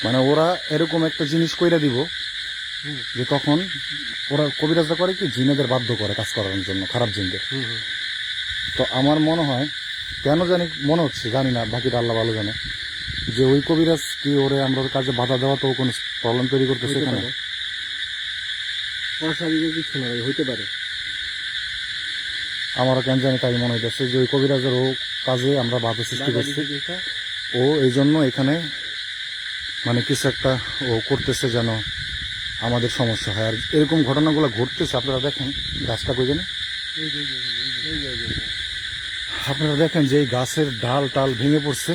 মানে ওরা এরকম একটা জিনিস কইরা দিব যে তখন ওরা কবিরাজরা করে কি জিনেদের বাধ্য করে কাজ করার জন্য, খারাপ জিনদের। তো আমার মনে হয়, কেন জানি মনে হচ্ছে, জানি না, বাকিটা আল্লাহ ভালো জানে, যে ওই কবিরাজ কি ওরে আমরা ওর কাজে বাধা দেওয়া তো কোনো প্রবলেম তৈরি করতেছে এখানে। অস্বাভাবিক কিছু না হইতে পারে। আমারও কেন জানি তাই মনে হইতেছে যে ওই কবিরাজের ও কাজে আমরা বাধা সৃষ্টি করছি। ও এই জন্য এখানে মানে কিছু একটা ও করতেছে যেন আমাদের সমস্যা হয়। আর এরকম ঘটনাগুলো ঘটতেছে, আপনারা দেখেন গাছটা কই জানি, আপনারা দেখেন যে এই গাছের ডাল টাল ভেঙে পড়ছে।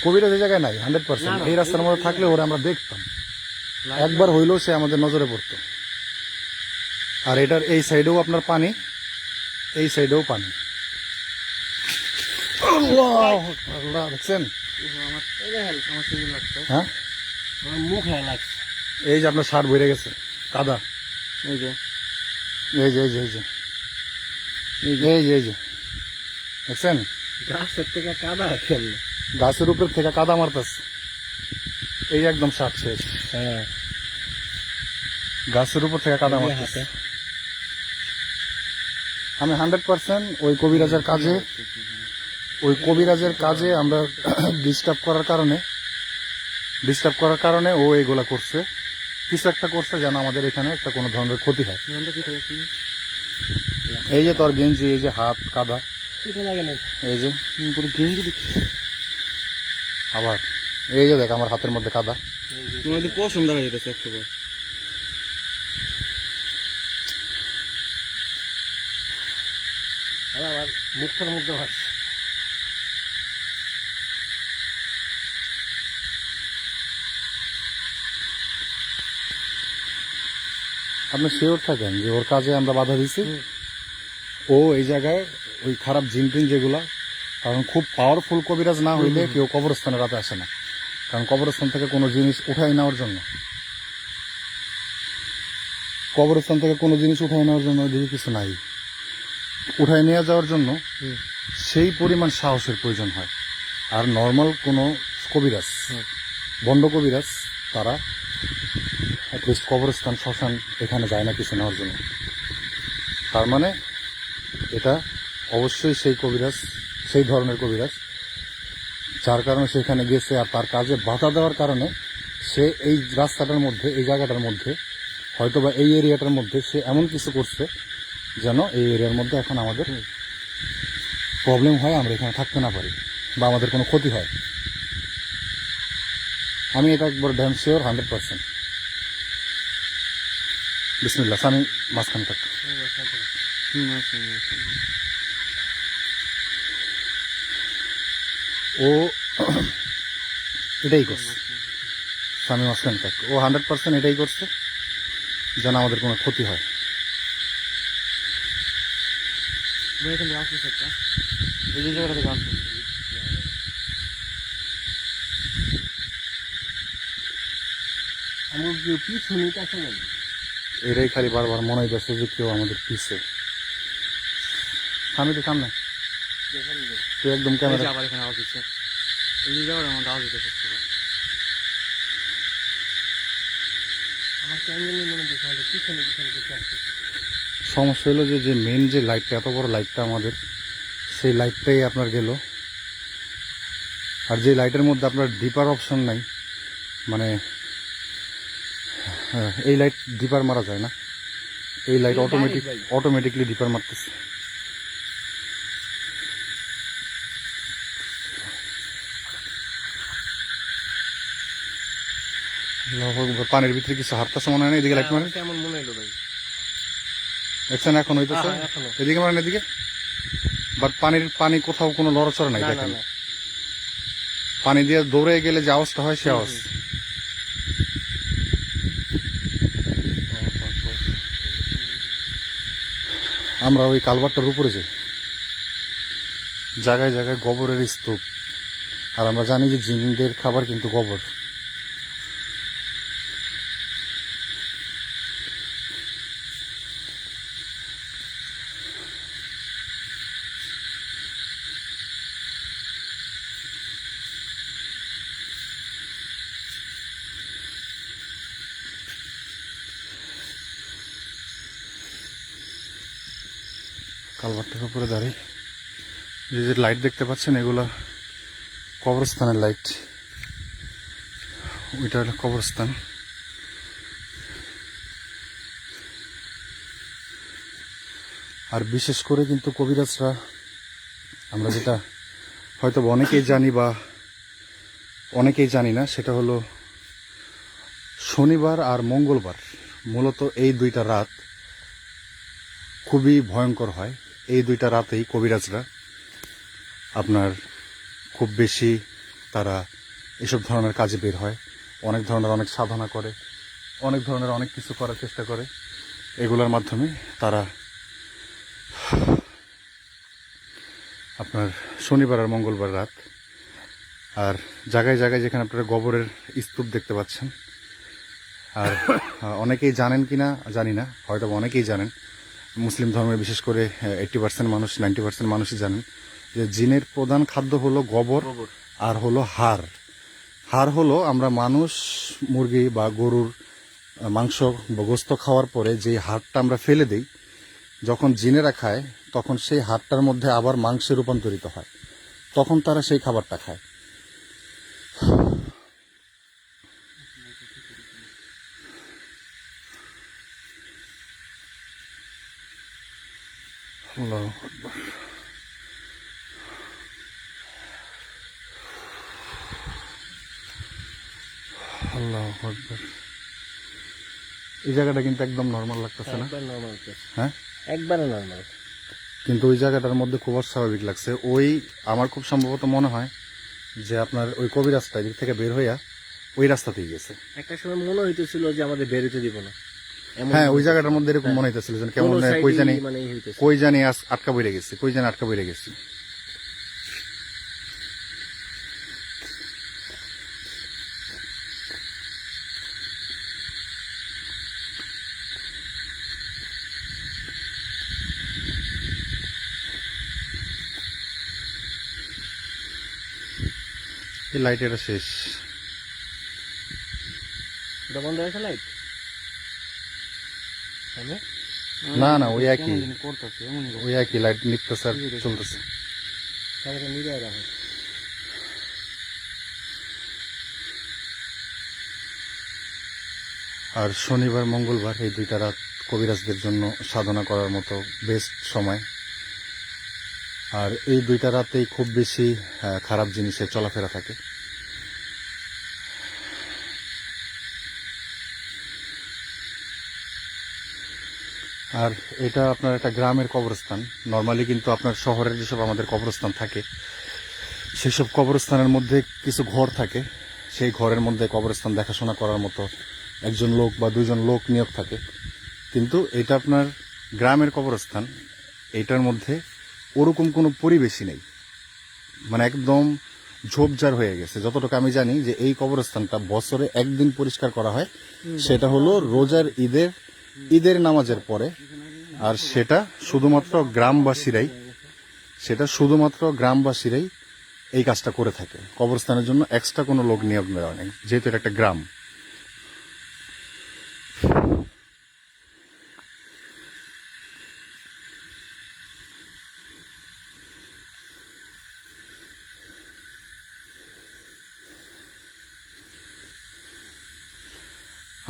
কবিরাজ এই জায়গায় নাই 100%। এই রাস্তার মধ্যে থাকলে ওরা আমরা দেখতাম, একবার হইলেও সে আমাদের নজরে পড়তো। আর এটার এই সাইডেও আপনার পানি, এই সাইডেও পানি। আল্লাহ আল্লাহ, দেখছেন? হ্যাঁ, আমার মুখ লাগছে। এই যে আপনার শার্ট ভরে গেছে কাদা। এই যে এই যে এই যে এই যে এই যে এই যে দেখছেন, গাছের থেকে কাদা খেললো। গাছের উপর থেকে কাদা মারতেছে। এই একদম শার্ট শেষ। হ্যাঁ, গাছের উপর থেকে কাদা মারতেছে। আমি 100% ওই কবিরাজের কাজে আমরা ডিস্টার্ব করার কারণে ও এগুলা করছে। কিছু একটা করছে যেন আমাদের এখানে একটা কোনো ধরনের ক্ষতি হয়। এই যে তোর গেঞ্জি, এই যে হাত কাদা, এই যে গেঞ্জি, আবার এই যে দেখ আমার হাতের মধ্যে কাদা। তোমাদের পশম দেখা যেতেছে একটু। আবার মুখটার মধ্যে ভাসছে। আপনি শিওর থাকেন যে ওর কাজে আমরা বাধা দিচ্ছি? ও এই জায়গায় ওই খারাপ জিনটিন যেগুলা, কারণ খুব পাওয়ারফুল কবিরাজ না হইলে কেউ কবরস্থানে রাতে আসে না। কারণ কবরস্থান থেকে কোনো জিনিস উঠাই নেওয়ার জন্য, ওদিকে কিছু নাই, উঠাই নিয়ে যাওয়ার জন্য সেই পরিমাণ সাহসের প্রয়োজন হয়। আর নর্মাল কোনো কবিরাজ, বন্ড কবিরাজ, তারা অ্যাটলিস্ট কবরস্থান, শ্মশান এখানে যায় না কিছু নেওয়ার জন্য। তার মানে এটা অবশ্যই সেই ধরনের কবিরাজ, যার কারণে সেখানে গেছে। আর তার কাজে বাধা দেওয়ার কারণে সে এই রাস্তাটার মধ্যে, এই জায়গাটার মধ্যে, হয়তোবা এই এরিয়াটার মধ্যে সে এমন কিছু করছে যেন এই এরিয়ার মধ্যে এখন আমাদের প্রবলেম হয়, আমরা এখানে থাকতে না পারি বা আমাদের কোনো ক্ষতি হয়। আমি এটা একবার ড্যাম শিওর 100%। বিসমিল্লাহ, আমি মাঝখানে থাকবো। ও এটাই করছে, স্বামী মাঝখানে থাকবে। ও 100% এটাই করছে যেন আমাদের কোনো ক্ষতি হয়। এই যে জায়গাটা থেকে আসছে। আমার পিছু নিতে আসে না। এটাই খালি বারবার মনে হইতেছে যে কেউ আমাদের পিছে। স্বামী তো সামনে, তুই একদম ক্যামেরা। আবার এখানে আওয়াজ দিচ্ছে। এই যে জায়গাটা আমার আওয়াজ দিতেছে। আমার কেন জানি মনে হচ্ছে পিছনে আসছে। সমস্যা হলো যে মেন যে লাইটটা, এত বড় লাইটটা আমাদের, সেই লাইটটাই আপনার গেল। আর যে লাইটের মধ্যে আপনার ডিপার অপশন নাই, মানে এই লাইট ডিপার মারা যায় না, এই লাইট অটোমেটিকলি ডিপার মারতেছে। পানির ভিতরে কিছু হাঁটতেছে মনে হয় না, এদিকে লাইট মারেন। কেমন মনে হলো ভাই? দেখছেন এখন হইতেছে, এদিকে মারেন, এদিকে। বাট পানি কোথাও কোনো লড়াচড়া নাই, দেখেন। পানি দিয়ে দৌড়ে গেলে যে আওয়াজটা হয়, সে আওয়াজ। আমরা ওই কালভারটার উপরে যাই, জায়গায় জায়গায় গোবরের স্তূপ, আর আমরা জানি যে জিনদের খাবার কিন্তু গোবর। কালভার্টের উপরে দাঁড়িয়ে যে লাইট দেখতে পাচ্ছেন এগুলা কবরস্থানের লাইট। ওইটা হলো কবরস্থান। আর বিশেষ করে কিন্তু কবিরাজরা, আমরা যেটা হয়তো অনেকেই জানি বা অনেকেই জানি না, সেটা হলো শনিবার আর মঙ্গলবার মূলত এই দুইটা রাত খুবই ভয়ঙ্কর হয়। এই দুইটা রাতেই কবিরাজরা আপনার খুব বেশি তারা এসব ধরনের কাজে বের হয়, অনেক ধরনের অনেক সাধনা করে, অনেক ধরনের অনেক কিছু করার চেষ্টা করে। এগুলোর মাধ্যমে তারা আপনার শনিবার আর মঙ্গলবার রাত, আর জায়গায় জায়গায় যেখানে আপনারা গোবরের স্তূপ দেখতে পাচ্ছেন। আর অনেকেই জানেন কিনা জানি না, হয়তো অনেকেই জানেন, মুসলিম ধর্মে বিশেষ করে 80% মানুষ, 90% মানুষই জানেন যে জিনের প্রধান খাদ্য হলো গোবর আর হলো হাড়। হাড় হলো আমরা মানুষ, মুরগি বা গরুর মাংস বা গোস্ত খাওয়ার পরে যে হাড়টা আমরা ফেলে দিই, যখন জিনেরা খায় তখন সেই হাড়টার মধ্যে আবার মাংসে রূপান্তরিত হয়, তখন তারা সেই খাবারটা খায়। আল্লাহু আকবার। আল্লাহু আকবার। এই জায়গাটা কিন্তু একদম নর্মাল লাগতেছে না? একবার নর্মাল, হ্যাঁ, একবারে নর্মাল। কিন্তু ওই জায়গাটার মধ্যে খুব অস্বাভাবিক লাগছে। ওই আমার খুব সম্ভবত মনে হয় যে আপনার ওই কবিরাজটা এদিক থেকে বের হইয়া ওই রাস্তাতেই গেছে। একটা সময় মনে হইতেছিল যে আমাদের বেরোতে দিব না, হ্যাঁ, ওই জায়গাটার মধ্যে এরকম মনে হইতেছিল যেন কেমন কই জানি, মানে হইতেছে। কই জানি আটকা বইরে গেছে, কই জানি আটকা বইরে গেছে। এই লাইট এটা শেষ। এটা বন্ধ হয়েছে লাইট? না না, ওই একই, কেমন জানি করতেছে, এমনই করতেছে। ওই একই লাইট নিতেছে আর চলতেছে। তাহলে নিয়ে রাখো। আর শনিবার মঙ্গলবার এই দুইটা রাত কবিরাজদের জন্য সাধনা করার মতো বেস্ট সময়। আর এই দুইটা রাতেই খুব বেশি খারাপ জিনিসের চলাফেরা থাকে। আর এটা আপনার একটা গ্রামের কবরস্থান। নর্মালি কিন্তু আপনার শহরের যেসব আমাদের কবরস্থান থাকে, সেসব কবরস্থানের মধ্যে কিছু ঘর থাকে, সেই ঘরের মধ্যে কবরস্থান দেখাশোনা করার মতো একজন লোক বা দুইজন লোক নিয়োগ থাকে। কিন্তু এটা আপনার গ্রামের কবরস্থান, এইটার মধ্যে ওরকম কোনো পরিবেশই নেই, মানে একদম ঝোপঝাড় হয়ে গেছে। যতটুকু আমি জানি যে এই কবরস্থানটা বছরে একদিন পরিষ্কার করা হয়, সেটা হলো রোজার ঈদের নামাজের পরে। আর সেটা শুধুমাত্র গ্রামবাসীরাই এই কাজটা করে থাকে। কবরস্থানের জন্য এক্সট্রা কোনো লোক নিয়োগ নেওয়া নেই, যেহেতু এটা একটা গ্রাম।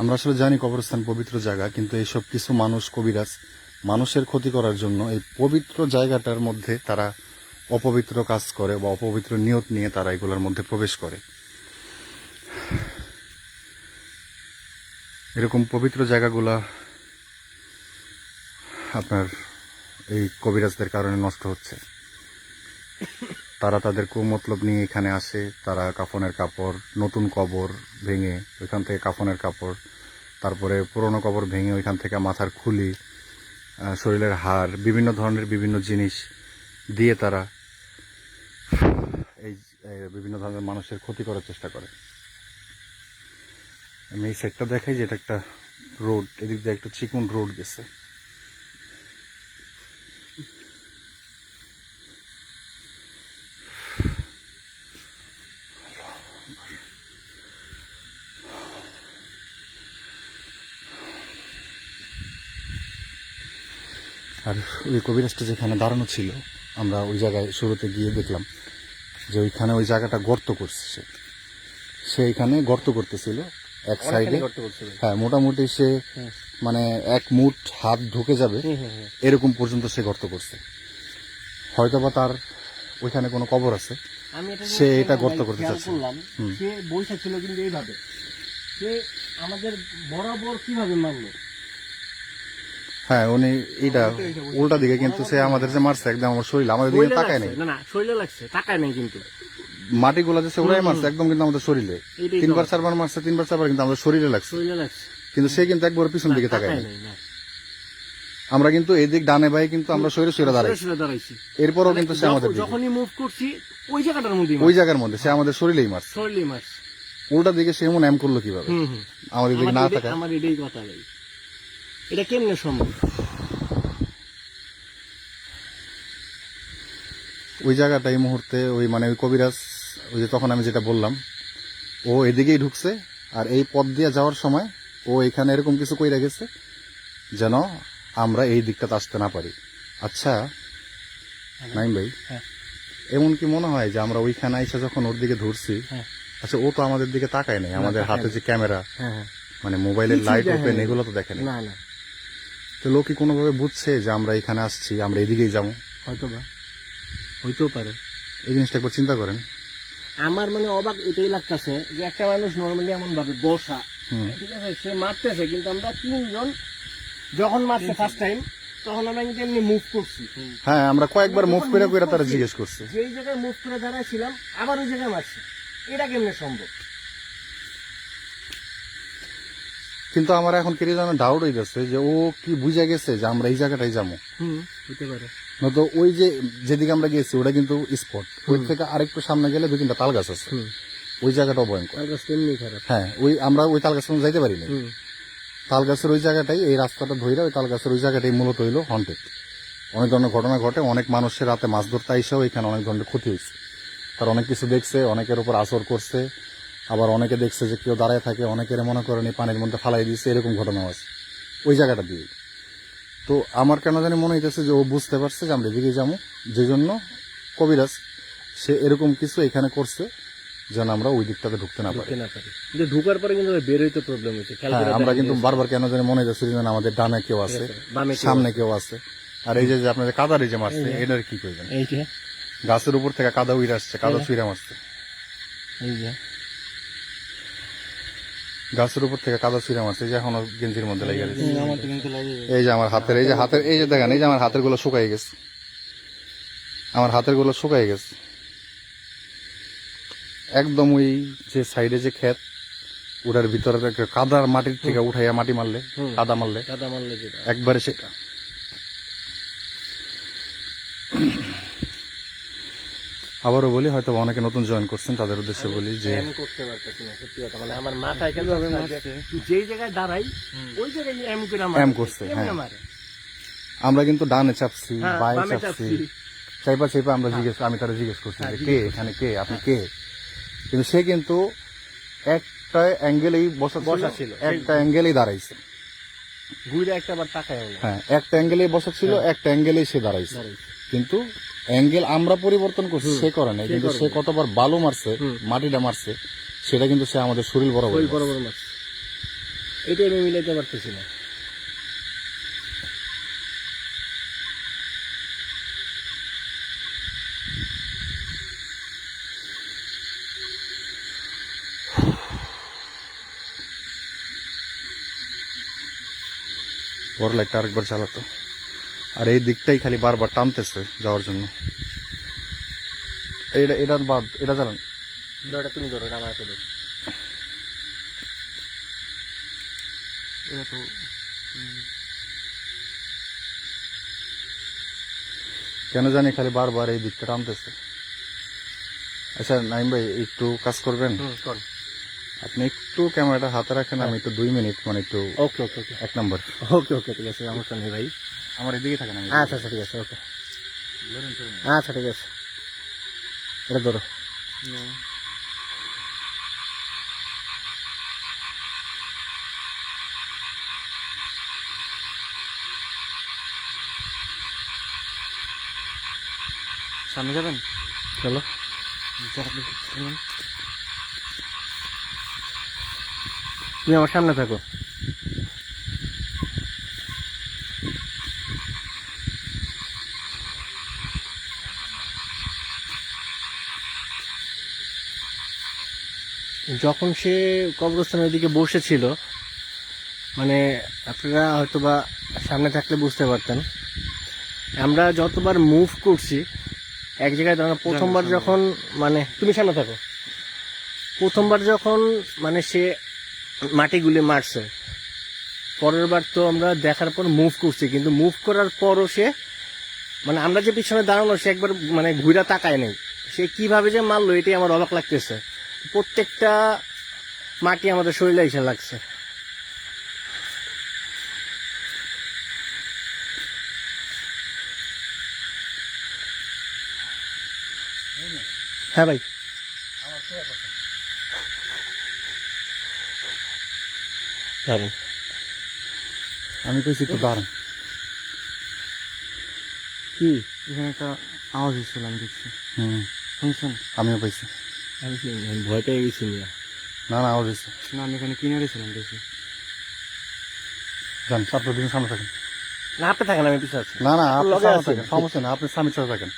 আমরা আসলে জানি কবরস্থান পবিত্র জায়গা, কিন্তু এইসব কিছু মানুষ, কবিরাজ, মানুষের ক্ষতি করার জন্য এই পবিত্র জায়গাটার মধ্যে তারা অপবিত্র কাজ করে বা অপবিত্র নিয়ত নিয়ে তারা এগুলোর মধ্যে প্রবেশ করে। এরকম পবিত্র জায়গাগুলা আপনার এই কবিরাজদের কারণে নষ্ট হচ্ছে। তারা তাদের কুমতলব নিয়ে এখানে আসে, তারা কাফনের কাপড়, নতুন কবর ভেঙে ওইখান থেকে কাফনের কাপড়, তারপরে পুরনো কবর ভেঙে ওইখান থেকে মাথার খুলি, শরীরের হাড়, বিভিন্ন ধরনের বিভিন্ন জিনিস দিয়ে তারা এই বিভিন্ন ধরনের মানুষের ক্ষতি করার চেষ্টা করে। আমি এই সাইডটা দেখাই যে এটা একটা রোড, এদিক দিয়ে একটা চিকন রোড গেছে। আর ওই কবিরাজটা যেখানে দাঁড়ানো ছিল, আমরা ওই জায়গায় শুরুতে গিয়ে দেখলাম যে ওইখানে ওই জায়গাটা গর্ত করছে সে এইখানে গর্ত করতেছিল এক সাইডে। করতে বলছিল। হ্যাঁ, মোটামুটি সে মানে 1 মুঠ হাত ঢুকে যাবে এরকম পর্যন্ত সে গর্ত করছে। হয়তোবা তার ওইখানে কোনো কবর আছে, আমি এটা সে এটা গর্ত খেয়াল করতে চাচ্ছে। করলাম, সে বৈশা ছিল কিন্তু এইভাবে, সে আমাদের বরাবর কিভাবে মারলো। হ্যাঁ, উনি এইটা উল্টা দিকে, কিন্তু সে আমাদের যে মারছে একদম আমার শরীর, আমাদের দিকে শরীরে তাকায় লাগছে, নেই। না না শরীরে লাগছে, তাকায় নাই কিন্তু। মাটিগুলা যে সে উড়াই মারছে একদম কিন্তু আমাদের শরীরে, এইটাই তো 3বার 4বার মারছে, 3বার 4বার কিন্তু আমাদের শরীরে লাগছে, শরীরে লাগছে, কিন্তু সে কিন্তু একবার পিছন দিকে তাকায় তাকায় নেই। নাই, না। আমরা কিন্তু এদিক ডানে বাই কিন্তু আমরা শরীরে শরীরে দাঁড়াই, সরে দাঁড়াইছি। এরপরও কিন্তু সে আমাদের দিকে, যখনই মুভ করছি ওই জায়গাটার মধ্যে ওই জায়গার মধ্যে সে আমাদের শরীরেই মারছে। শরীরে মারছে। উল্টা দিকে সে এমন এম করলো কিভাবে আমাদের দিকে না থাকা। আমার এটাই কথা ভাই, এটা কেমনে সম্ভব? ওই জায়গাটা এই মুহূর্তে ওই মানে ওই কবিরাজ, ওই যে তখন আমি যেটা বললাম, ও এদিকেই ঢুকছে, আর এই পথ দিয়ে যাওয়ার সময় ও এখানে এরকম কিছু কইরা গেছে যেন আমরা এই দিকটাতে আসতে না পারি। আচ্ছা নাইম ভাই, হ্যাঁ। এমন কি মনে হয় যে আমরা ওইখানে এসে যখন ওর দিকে ধরছি, হ্যাঁ। আচ্ছা ও তো আমাদের দিকে তাকায় নাই, আমাদের তাকায় হাতে নাই। যে ক্যামেরা, হ্যাঁ, মানে মোবাইলের কিছুই লাইট দেখে ওপেন, নাই। এগুলো তো দেখে নাই। না না, তো লোক কি কোনোভাবে বুঝছে যে আমরা এখানে আসছি, আমরা এদিকেই যাবো? হয়তো বা, হইতেও পারে। এই জিনিসটা একবার চিন্তা করেন। আমার মানে অবাক এটাই লাগতেছে যে একটা মানুষ নর্মালি এমন ভাবে বসা, ঠিক আছে, সে মারতেছে, কিন্তু আমরা 3 জন যখন মারছে ফার্স্ট টাইম, তখন আমরা কিন্তু এমনি মুভ করছি। হ্যাঁ, আমরা কয়েকবার মুভ করে করে তারা করছি, জিজ্ঞেস করছে। যেই জায়গায় মুভ করে দাঁড়াইছিলাম আবার ওই জায়গায় মারছি, এটা কেমনে সম্ভব? কিন্তু আমার এখন কেটে যেন ডাউট হইতেছে যে ও কি বুঝে গেছে যে আমরা এই জায়গাটাই যাবো। হতে পারে। নয়তো ওই যে যেদিকে আমরা গেছি ওটা কিন্তু স্পট, ওই থেকে আরেকটু সামনে গেলে 2-3টা তাল গাছ আছে, ওই জায়গাটাও ভয়ঙ্কর। আর কাছে এমনি খারাপ। হ্যাঁ, ওই আমরা ওই তাল গাছের যাইতে পারিনি। তাল গাছের ওই জায়গাটাই, এই রাস্তাটা ধরে ওই তাল গাছের ওই জায়গাটাই মূলত হইলো হন্টেড। অনেক ধরনের ঘটনা ঘটে, অনেক মানুষের রাতে মাছ ধরতে আইসাও এখানে অনেক ধরনের ক্ষতি হয়েছে। তার অনেক কিছু দেখছে, অনেকের উপর আসর করছে, আবার অনেকে দেখছে যে কেউ দাঁড়ায় থাকে, অনেকের মনে করেন এই পানির মধ্যে ফালাই দিচ্ছে, এরকম ঘটনাও আছে ওই জায়গাটা দিয়ে। তো আমার কেন জানি মনে হইতেছে যে ও বুঝতে পারছে যে আমরা এদিকে যাবো, যে জন্য কবিরাজ সে এরকম কিছু এখানে করছে যেন আমরা ওই দিকটাতে ঢুকতে না পারি। কিন্তু ঢুকার পরে কিন্তু বের হইতে প্রবলেম হয়েছে। হ্যাঁ, আমরা কিন্তু বারবার কেন জানি মনে হইতেছে যেন আমাদের ডানে কেউ আছে, সামনে কেউ আছে। আর এই যে আপনাদের কাদার যে মারছে, এটার কি করবেন? এই যে গাছের উপর থেকে কাদা উইরে আসছে, কাদা ছুঁড়ে মারছে, এই যে গাছের উপর থেকে কাদা ছুঁড়ে মারছে, এই যে এখনো গেঞ্জির মধ্যে লেগে গেছে। আমার তো কিন্তু লাগে। এই যে আমার হাতের, এই যে হাতের, এই যে দেখেন, এই যে আমার হাতের গুলো শুকাই গেছে, আমার হাতের গুলো শুকাই গেছে একদম। ওই যে সাইডে যে ক্ষেত, ওটার ভিতরে একটা কাদার মাটির থেকে উঠাইয়া মাটি মারলে, কাদা মারলে যেটা একবারে সেটা। আবারও বলি, হয়তো অনেকে নতুন জয়েন করছেন, তাদের উদ্দেশ্যে বলি যে আমি করতে পারতেছি না, সত্যি কথা। মানে আমার মাথায় কেন যেই জায়গায় দাঁড়াই ওই জায়গায় এম করে এম করছে। কেমনে হ্যাঁ, মারে? আমরা কিন্তু ডানে চাপছি, হ্যাঁ, বায়ে বামে চাপছি, চাপছি। চাইপা চাইপা আমরা আমি তারা জিজ্ঞেস করছি যে কে এখানে, কে আপনি, কে? কিন্তু সে কিন্তু একটা অ্যাঙ্গেলেই বসা ছিল, একটা অ্যাঙ্গেলেই দাঁড়াইছে। ঘুরে একটা বার তাকায় হলো। হ্যাঁ, একটা অ্যাঙ্গেলেই বসা ছিল, একটা অ্যাঙ্গেলেই সে দাঁড়াইছে। কিন্তু অ্যাঙ্গেল আমরা পরিবর্তন করছি, সে করে নাই। কিন্তু সে কতবার বালু মারছে, মাটিটা মারছে, সেটা কিন্তু সে আমাদের শরীর বরাবর মারছে। বড় মাছ, এটাই আমি মিলাইতে পারতেছি না। বড় লাইটটা আরেকবার চালাতো, আর এই দিকটাই খালি বারবার টানতেছে যাওয়ার জন্য। এটা বাদ, এটা চালান। তুমি ধরো, আমার হাতে ধরো। কেন জানি খালি বারবার এই দিকটা টানতেছে। আচ্ছা নাইম ভাই একটু কাজ করবেন, কর। আপনি একটু ক্যামেরাটা হাতে রাখেন, আমি একটু 2 মিনিট মানে একটু ওকে ওকে ওকে 1 নম্বর ওকে ওকে ঠিক আছে, সমস্যা নেই ভাই। আমার এদিকে থাকেন। আমি আচ্ছা আচ্ছা ঠিক আছে, ওকে আচ্ছা ঠিক আছে, এটা ধরো। সামনে যাবেন? চলো, তুমি আমার সামনে থাকো। যখন সে কবরস্থানের দিকে বসেছিল, মানে আপনারা হয়তো বা সামনে থাকলে বুঝতে পারতেন, আমরা যতবার মুভ করছি এক জায়গায় দাঁড়ানো, প্রথমবার যখন মানে তুমি সামনে থাকো, প্রথমবার যখন মানে সে মাটিগুলি মারছে, পরের বার তো আমরা দেখার পর মুভ করছি, কিন্তু মুভ করার পরও সে মানে আমরা যে পিছনে দাঁড়ানো, সে একবার মানে ঘুরা তাকায় নেই। সে কিভাবে যে মারলো এটাই আমার অবাক লাগতেছে। প্রত্যেকটা মাটি আমাদের শরীরে এসে লাগছে। হ্যাঁ ভাই, দারুন। আমি কইছি একটু দাঁড়ান। কি এখানে একটা আওয়াজ হচ্ছিল, আমি দেখছি। শুনছেন? আমিও পাইছি। আমি ভয় পেয়ে গেছি মিয়া। না না আওয়াজ হয়েছে। না, আমি এখানে কিনারে ছিলাম, দেখছি। যান আপনার দিন সামনে থাকেন। না আপনি থাকেন, আমি পিছনে আছি। না না আপনি লগে সামনে আছি। থাকেন, সমস্যা না, আপনি স্বামীর সাথে থাকেন।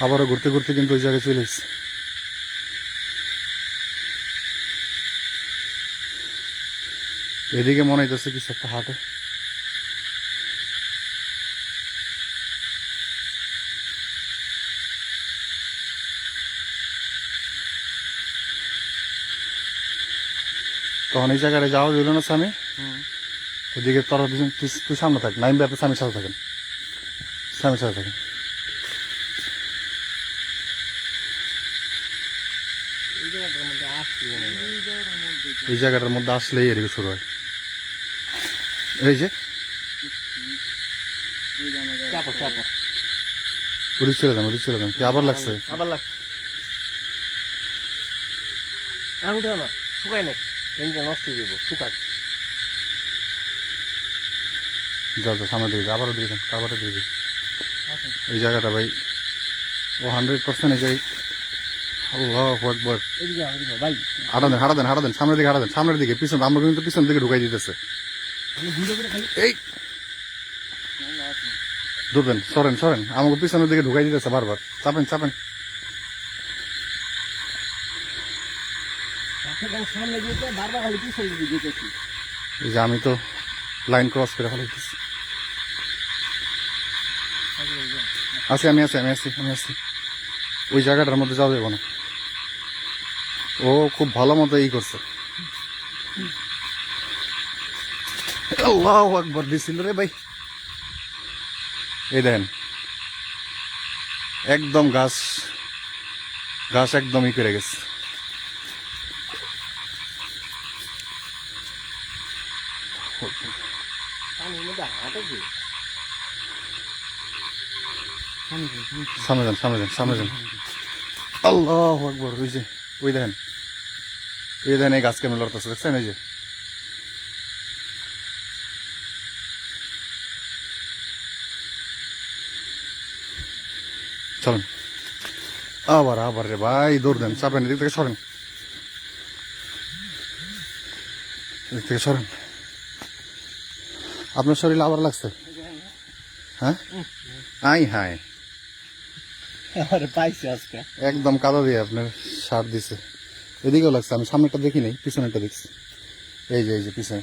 আবারও ঘুরতে ঘুরতে কিন্তু ওই জায়গায় চলে এসেছি। এদিকে মনে হইতেছে কিছু একটা হাটে। তখন এই জায়গায় যাওয়া যাইল না স্বামী, ওদিকে তোর তুই সামনে থাক, নাইম ভাই আপনার স্বামীর সাথে থাকেন, স্বামীর সাথে থাকেন। এই জায়গাটার মধ্যে আসলেই এদিকে শুরু হয়। এই যে চাপো চাপো, ওদিক চলে যান, ওদিক চলে যান। কি আবার লাগছে? আবার লাগছে। আর উঠে না, শুকাই নাই, এনটা নষ্ট হয়ে যাবো, শুকাক। যাও যাও সামনে দিকে, আবারও দিয়ে দেন, কারবারটা দিয়ে দিন। এই জায়গাটা ভাই ও 100% এই জায়গায়। আল্লাহু আকবার। এদিকে ভাই, হাঁটা দেন সামনের দিকে, হাঁটা দেন সামনের দিকে, পিছন আমরা কিন্তু পিছন দিকে ঢুকাই দিতেছে। আমি ভিডিও করে খালি এই ধরবেন, সরেন সরেন, আমাকে পিছনের দিকে ঢুকাই দিতেছে বারবার। চাপেন চাপেন। আপনার সামনে যেতে বারবার খালি পিছন দিকে যেতেছি। এই যে আমি তো লাইন ক্রস করে ফেলাইতেছি। আমি আছি। ওই জায়গাটার মধ্যে যাওয়া যাবো না। ও খুব ভালো মতো ই করছে। আল্লাহু আকবার দিছিল রে ভাই। এই দেখেন একদম ঘাস একদম ই করে গেছে। পানির মধ্যে হাঁটে কি? সামনে যান। আল্লাহু আকবার। ওই দেখেন এই গাছ কেমন লড়তেছে, দেখছেন? এই যে চলেন। আবার রে ভাই দৌড় দেন, চাপেন, এদিক থেকে সরেন, আপনার শরীরে আবার লাগছে? হ্যাঁ হাই আরে পাইছি আজকে একদম কাদা দিয়ে আপনার সার দিছে। এদিকেও লাগছে, আমি সামনেটা দেখি নাই, পিছনেরটা দেখছি। এই যে পিছনে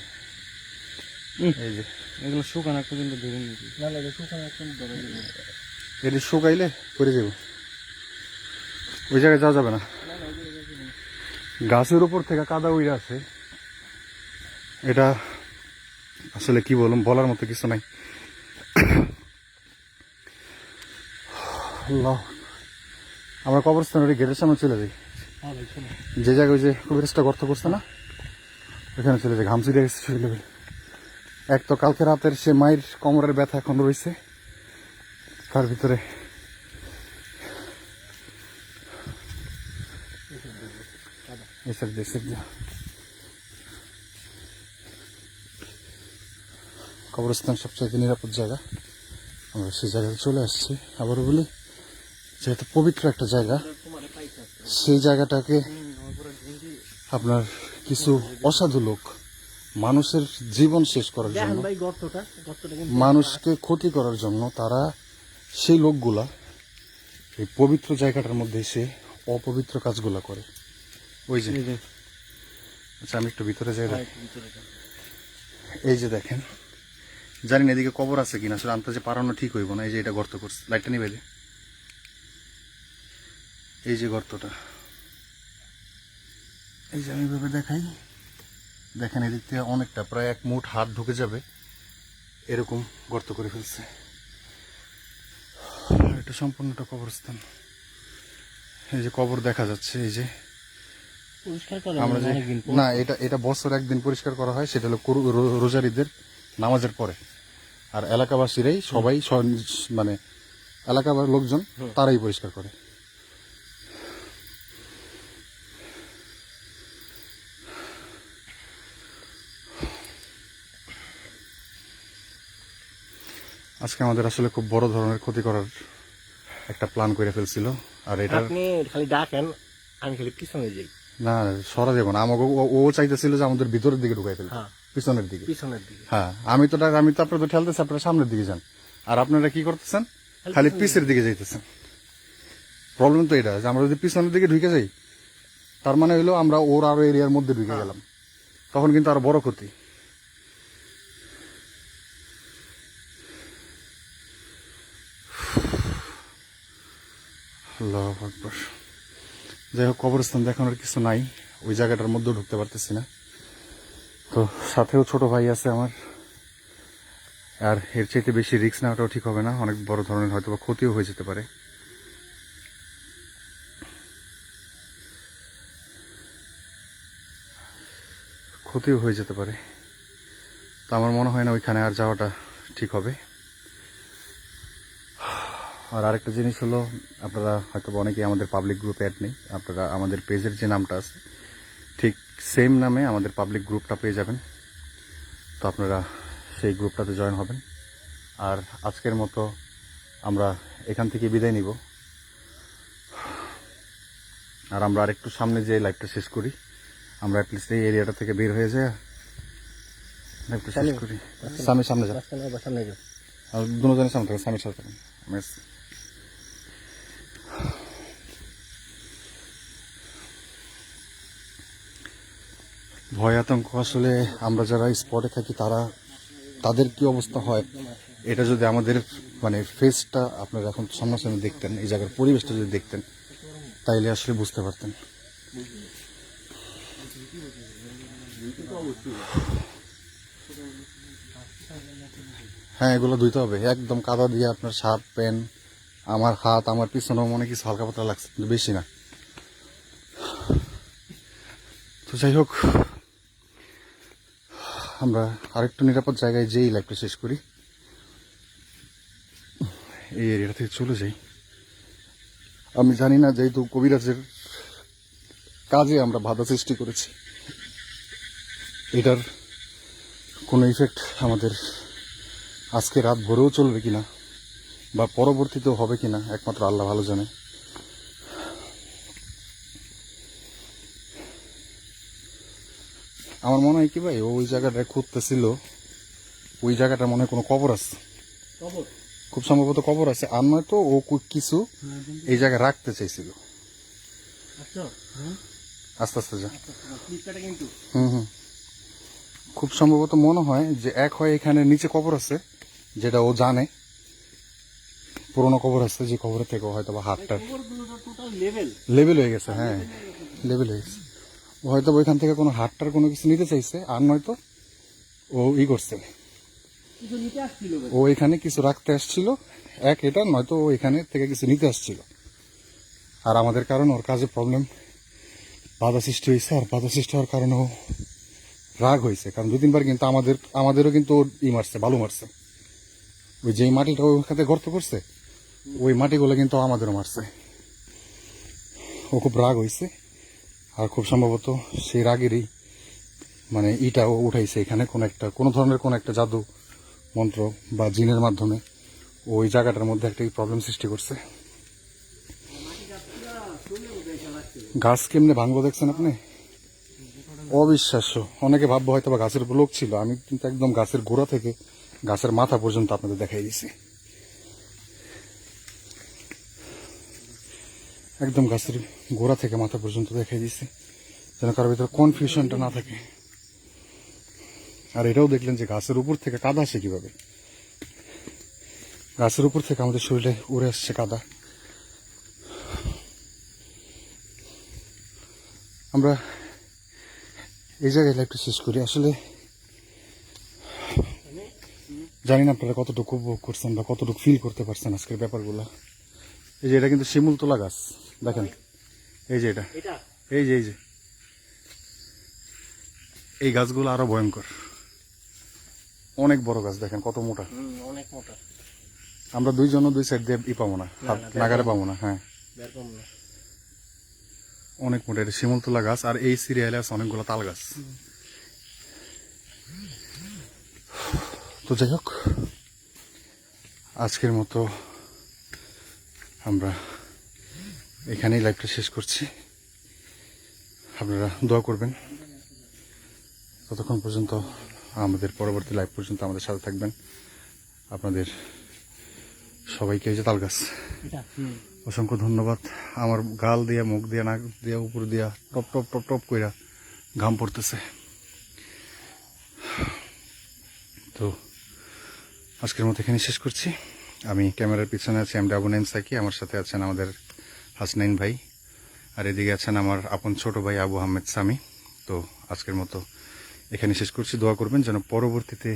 এই যে এগুলো শুকানো একটা কিন্তু ধরে নিয়েছি। না লাগে শুকানো এখন ধরে দিবো। এটি শুকাইলে পরে যাব। ওই জায়গায় যাওয়া যাবে না, গাছের উপর থেকে কাদা উইরা আছে। এটা আসলে কি বলুন, বলার মতো কিছু নাই। আল্লাহ, আমরা কবরস্থানের গেটের সামনে চলে যাই। যে জায়গায় ওই যে কবিরাজটা গর্ত করছে না, ওখানে চলে যাই। ঘামচি দিয়ে গেছে শরীরে। এক তো কালকে রাতের সে মায়ের কোমরের ব্যথা এখন রয়েছে, তার ভিতরে কবরস্থান সবচেয়ে নিরাপদ জায়গা। আমরা সেই জায়গায় চলে আসছি। আবারও বলি, যেহেতু পবিত্র একটা জায়গা, সেই জায়গাটাকে আপনার কিছু অসাধু লোক মানুষের জীবন শেষ করার জন্য, মানুষকে ক্ষতি করার জন্য, তারা সেই লোকগুলা এই পবিত্র জায়গাটার মধ্যে এসে অপবিত্র কাজগুলা করে। ওই যে, আচ্ছা আমি একটু ভিতরে যাই। এই যে দেখেন, জানি না এদিকে কবর আছে কিনা, আসলে আন্তাজে পারানো ঠিক হইব না। এই যে এটা গর্ত করছে, লাইটটা নিবে। এই যে গর্তটা, এই যে আমি এভাবে দেখাই, দেখেন এদিক থেকে অনেকটা, প্রায় 1 মুঠ হাত ঢুকে যাবে এরকম গর্ত করে ফেলছে। এটা সম্পূর্ণটা কবরস্থান। এই যে কবর দেখা যাচ্ছে, এই যে আমরা যে না, এটা বছর একদিন পরিষ্কার করা হয়, সেটা হলো রোজারিদের নামাজের পরে। আর এলাকাবাসীরাই সবাই মানে এলাকার লোকজন তারাই পরিষ্কার করে। আজকে আমাদের আসলে খুব বড় ধরনের ক্ষতি করার একটা প্ল্যান করে ফেলছিল। আর এটা আপনি খালি ডাকেন, আমি খালি পিছনে যাই। না, সরা দেবো না। আমাকে ও চাইতেছিল যে আমাদের ভিতরের দিকে ঢুকাই ফেলতে, পিছনের দিকে। হ্যাঁ, আমি তো আপনার তো ঠেলতেছি, আপনারা সামনের দিকে যান। আর আপনারা কি করতেছেন, খালি পিছের দিকে যাইতেছেন। প্রবলেম তো এটা যে আমরা যদি পিছনের দিকে ঢুকে যাই, তার মানে হইলো আমরা ওর আরো এরিয়ার মধ্যে ঢুকে গেলাম, তখন কিন্তু আরো বড় ক্ষতি। আল্লাহু আকবার। যাই হোক, কবরস্থান দেখানোর কিছু নাই, ওই জায়গাটার মধ্যেও ঢুকতে পারতেছি না। তো সাথেও ছোট ভাই আছে আমার, আর এর চাইতে বেশি রিস্ক নেওয়াটাও ঠিক হবে না। অনেক বড় ধরনের হয়তো বা ক্ষতিও হয়ে যেতে পারে। তো আমার মনে হয় না ওইখানে আর যাওয়াটা ঠিক হবে। আর আরেকটা জিনিস হলো, আপনারা হয়তো অনেকেই আমাদের পাবলিক গ্রুপে অ্যাড নেই। আপনারা আমাদের পেজের যে নামটা আছে, ঠিক সেম নামে আমাদের পাবলিক গ্রুপটা পেয়ে যাবেন। তো আপনারা সেই গ্রুপটাতে জয়েন হবেন। আর আজকের মতো আমরা এখান থেকে বিদায় নিব। আর আমরা আরেকটু সামনে যে লাইভটা শেষ করি, আমরা অ্যাটলিস্ট এই এরিয়াটা থেকে বের হয়ে যায় লাইভটা শেষ করি। সামনে যা, আর দুজনের সামনে থাকে, সামনের সাথে ভয় আতঙ্ক। আসলে আমরা যারা স্পটে থাকি, তাদের কি অবস্থা হয়, এটা যদি আমাদের মানে ফেসটা আপনারা এখন সামনাসামনি দেখতেন, এই জায়গার পরিবেশটা যদি দেখতেন, তাইলে আসলে বুঝতে পারতেন। হ্যাঁ, এগুলো ধুইতে হবে একদম কাদা দিয়ে। আপনার শার্ট প্যান্ট, আমার হাত, আমার পিছনেও মনে কিছু হালকা পাতলা লাগছে, কিন্তু বেশি না। তো যাই হোক, আমরা আরেকটু নিরাপদ জায়গায় যেই লাইফটা শেষ করি, এই এরিয়াটা থেকে চলে যাই। আমি জানি না, যেহেতু কবিরাজের কাজে আমরা বাধা সৃষ্টি করেছি, এটার কোনো ইফেক্ট আমাদের আজকে রাত ভরেও চলবে কিনা বা পরবর্তীতেও হবে কিনা, একমাত্র আল্লাহ ভালো জানে। আমার মনে হয় কি ভাই, ওই জায়গাটা খুঁজতেছিল, ওই জায়গাটা মনে হয় কোনো কবর আছে, খুব সম্ভবত কবর আছে। আর নয়তো ও কিছু এই জায়গায় রাখতে চাইছিল। আস্তে আস্তে যা। খুব সম্ভবত মনে হয় যে হয় এখানে নিচে কবর আছে, যেটা ও জানে, পুরোনো কবর আছে, যে কবরের থেকে হয়তো বা হাটটার টোটাল লেভেল। লেভেল হয়ে গেছে। হ্যাঁ, লেভেল হয়ে গেছে। ও হয়তো বা ওইখান থেকে কোনো হাটটার কোনো কিছু নিতে চাইছে, আর নয়তো ও করছে, কিছু নিতে আসছিল। ও এখানে কিছু রাখতে আসছিল, এটা নয়তো ও এখানে থেকে কিছু নিতে আসছিল। আর আমাদের কারণে ওর কাজে প্রবলেম, বাধা সৃষ্টি হয়েছে। আর বাধা সৃষ্টি হওয়ার কারণে ও রাগ হয়েছে, কারণ 2-3 বার কিন্তু আমাদেরও কিন্তু ওর মারছে, বালু মারছে। ওই যেই মাটিটা ওই খাতে গর্ত করছে, ওই মাটিগুলো কিন্তু আমাদেরও মারছে। ও খুব রাগ হয়েছে, আর খুব সম্ভবত সেই রাগেরই মানে ও উঠাইছে এখানে কোনো ধরনের কোনো একটা জাদু মন্ত্র বা জিনের মাধ্যমে ওই জায়গাটার মধ্যে একটা প্রবলেম সৃষ্টি করছে। গাছ কেমনে ভাঙলো দেখছেন আপনি? অবিশ্বাস্য। অনেকে ভাববো হয়তো বা গাছের উপর লোক ছিল, আমি কিন্তু একদম গাছের গোড়া থেকে গাছের মাথা পর্যন্ত আপনাদের দেখাই দিছি। একদম গাছের গোড়া থেকে মাথা পর্যন্ত দেখাই দিছি, যেন কারোর ভিতরে কনফিউশনটা না থাকে। আর এটাও দেখলেন যে গাছের উপর থেকে কাদা আসে কিভাবে। গাছের উপর থেকে আমাদের শরীরে উড়ে আসছে কাদা। আমরা এই জায়গায় লাইভটা শেষ করি। আসলে জানি না আপনারা কতটুকু উপভোগ করছেন বা কতটুকু ফিল করতে পারছেন আজকের ব্যাপারগুলো। এই যে এটা কিন্তু শিমুল তোলা গাছ, দেখেন। এই যে এটা, এই যে এই গাছগুলো আরো ভয়ঙ্কর, অনেক বড় গাছ, দেখেন কত মোটা। অনেক মোটা। আমরা দুইজনও দুই সাইড দিয়ে পাবো না, নাগারে পাবো না। হ্যাঁ, অনেক মোটা। এটা শিমুল তোলা গাছ, আর এই সিরিয়ালে আছে অনেকগুলো তাল গাছ। তো যাই হোক, আজকের মতো আমরা এখানেই লাইভটা শেষ করছি। আপনারা দোয়া করবেন ততক্ষণ পর্যন্ত, আমাদের পরবর্তী লাইভ পর্যন্ত আমাদের সাথে থাকবেন। আপনাদের সবাইকে, এই যে তাল গাছ, অসংখ্য ধন্যবাদ। আমার গাল দিয়া, মুখ দিয়া, নাক দিয়া, উপর দিয়া টপ টপ টপ টপ কইরা ঘাম পড়তেছে। তো আজকের মতো এখানে শেষ করছি। আমি ক্যামেরার পিছনে আছি এমডি আবু নাইম সাকি, আমার সাথে আছেন আমাদের হাসনাইন ভাই, আর এদিকে আছেন আমার আপন ছোট ভাই আবু আহমেদ সামি। তো আজকের মতো এখানে শেষ করছি। দোয়া করবেন যেন পরবর্তীতে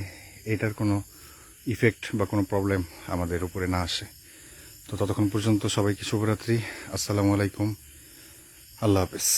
এটার কোনো ইফেক্ট বা কোনো প্রবলেম আমাদের উপরে না আসে। তো ততক্ষণ পর্যন্ত সবাইকে শুভরাত্রি, আসসালামু আলাইকুম, আল্লাহ হাফেজ।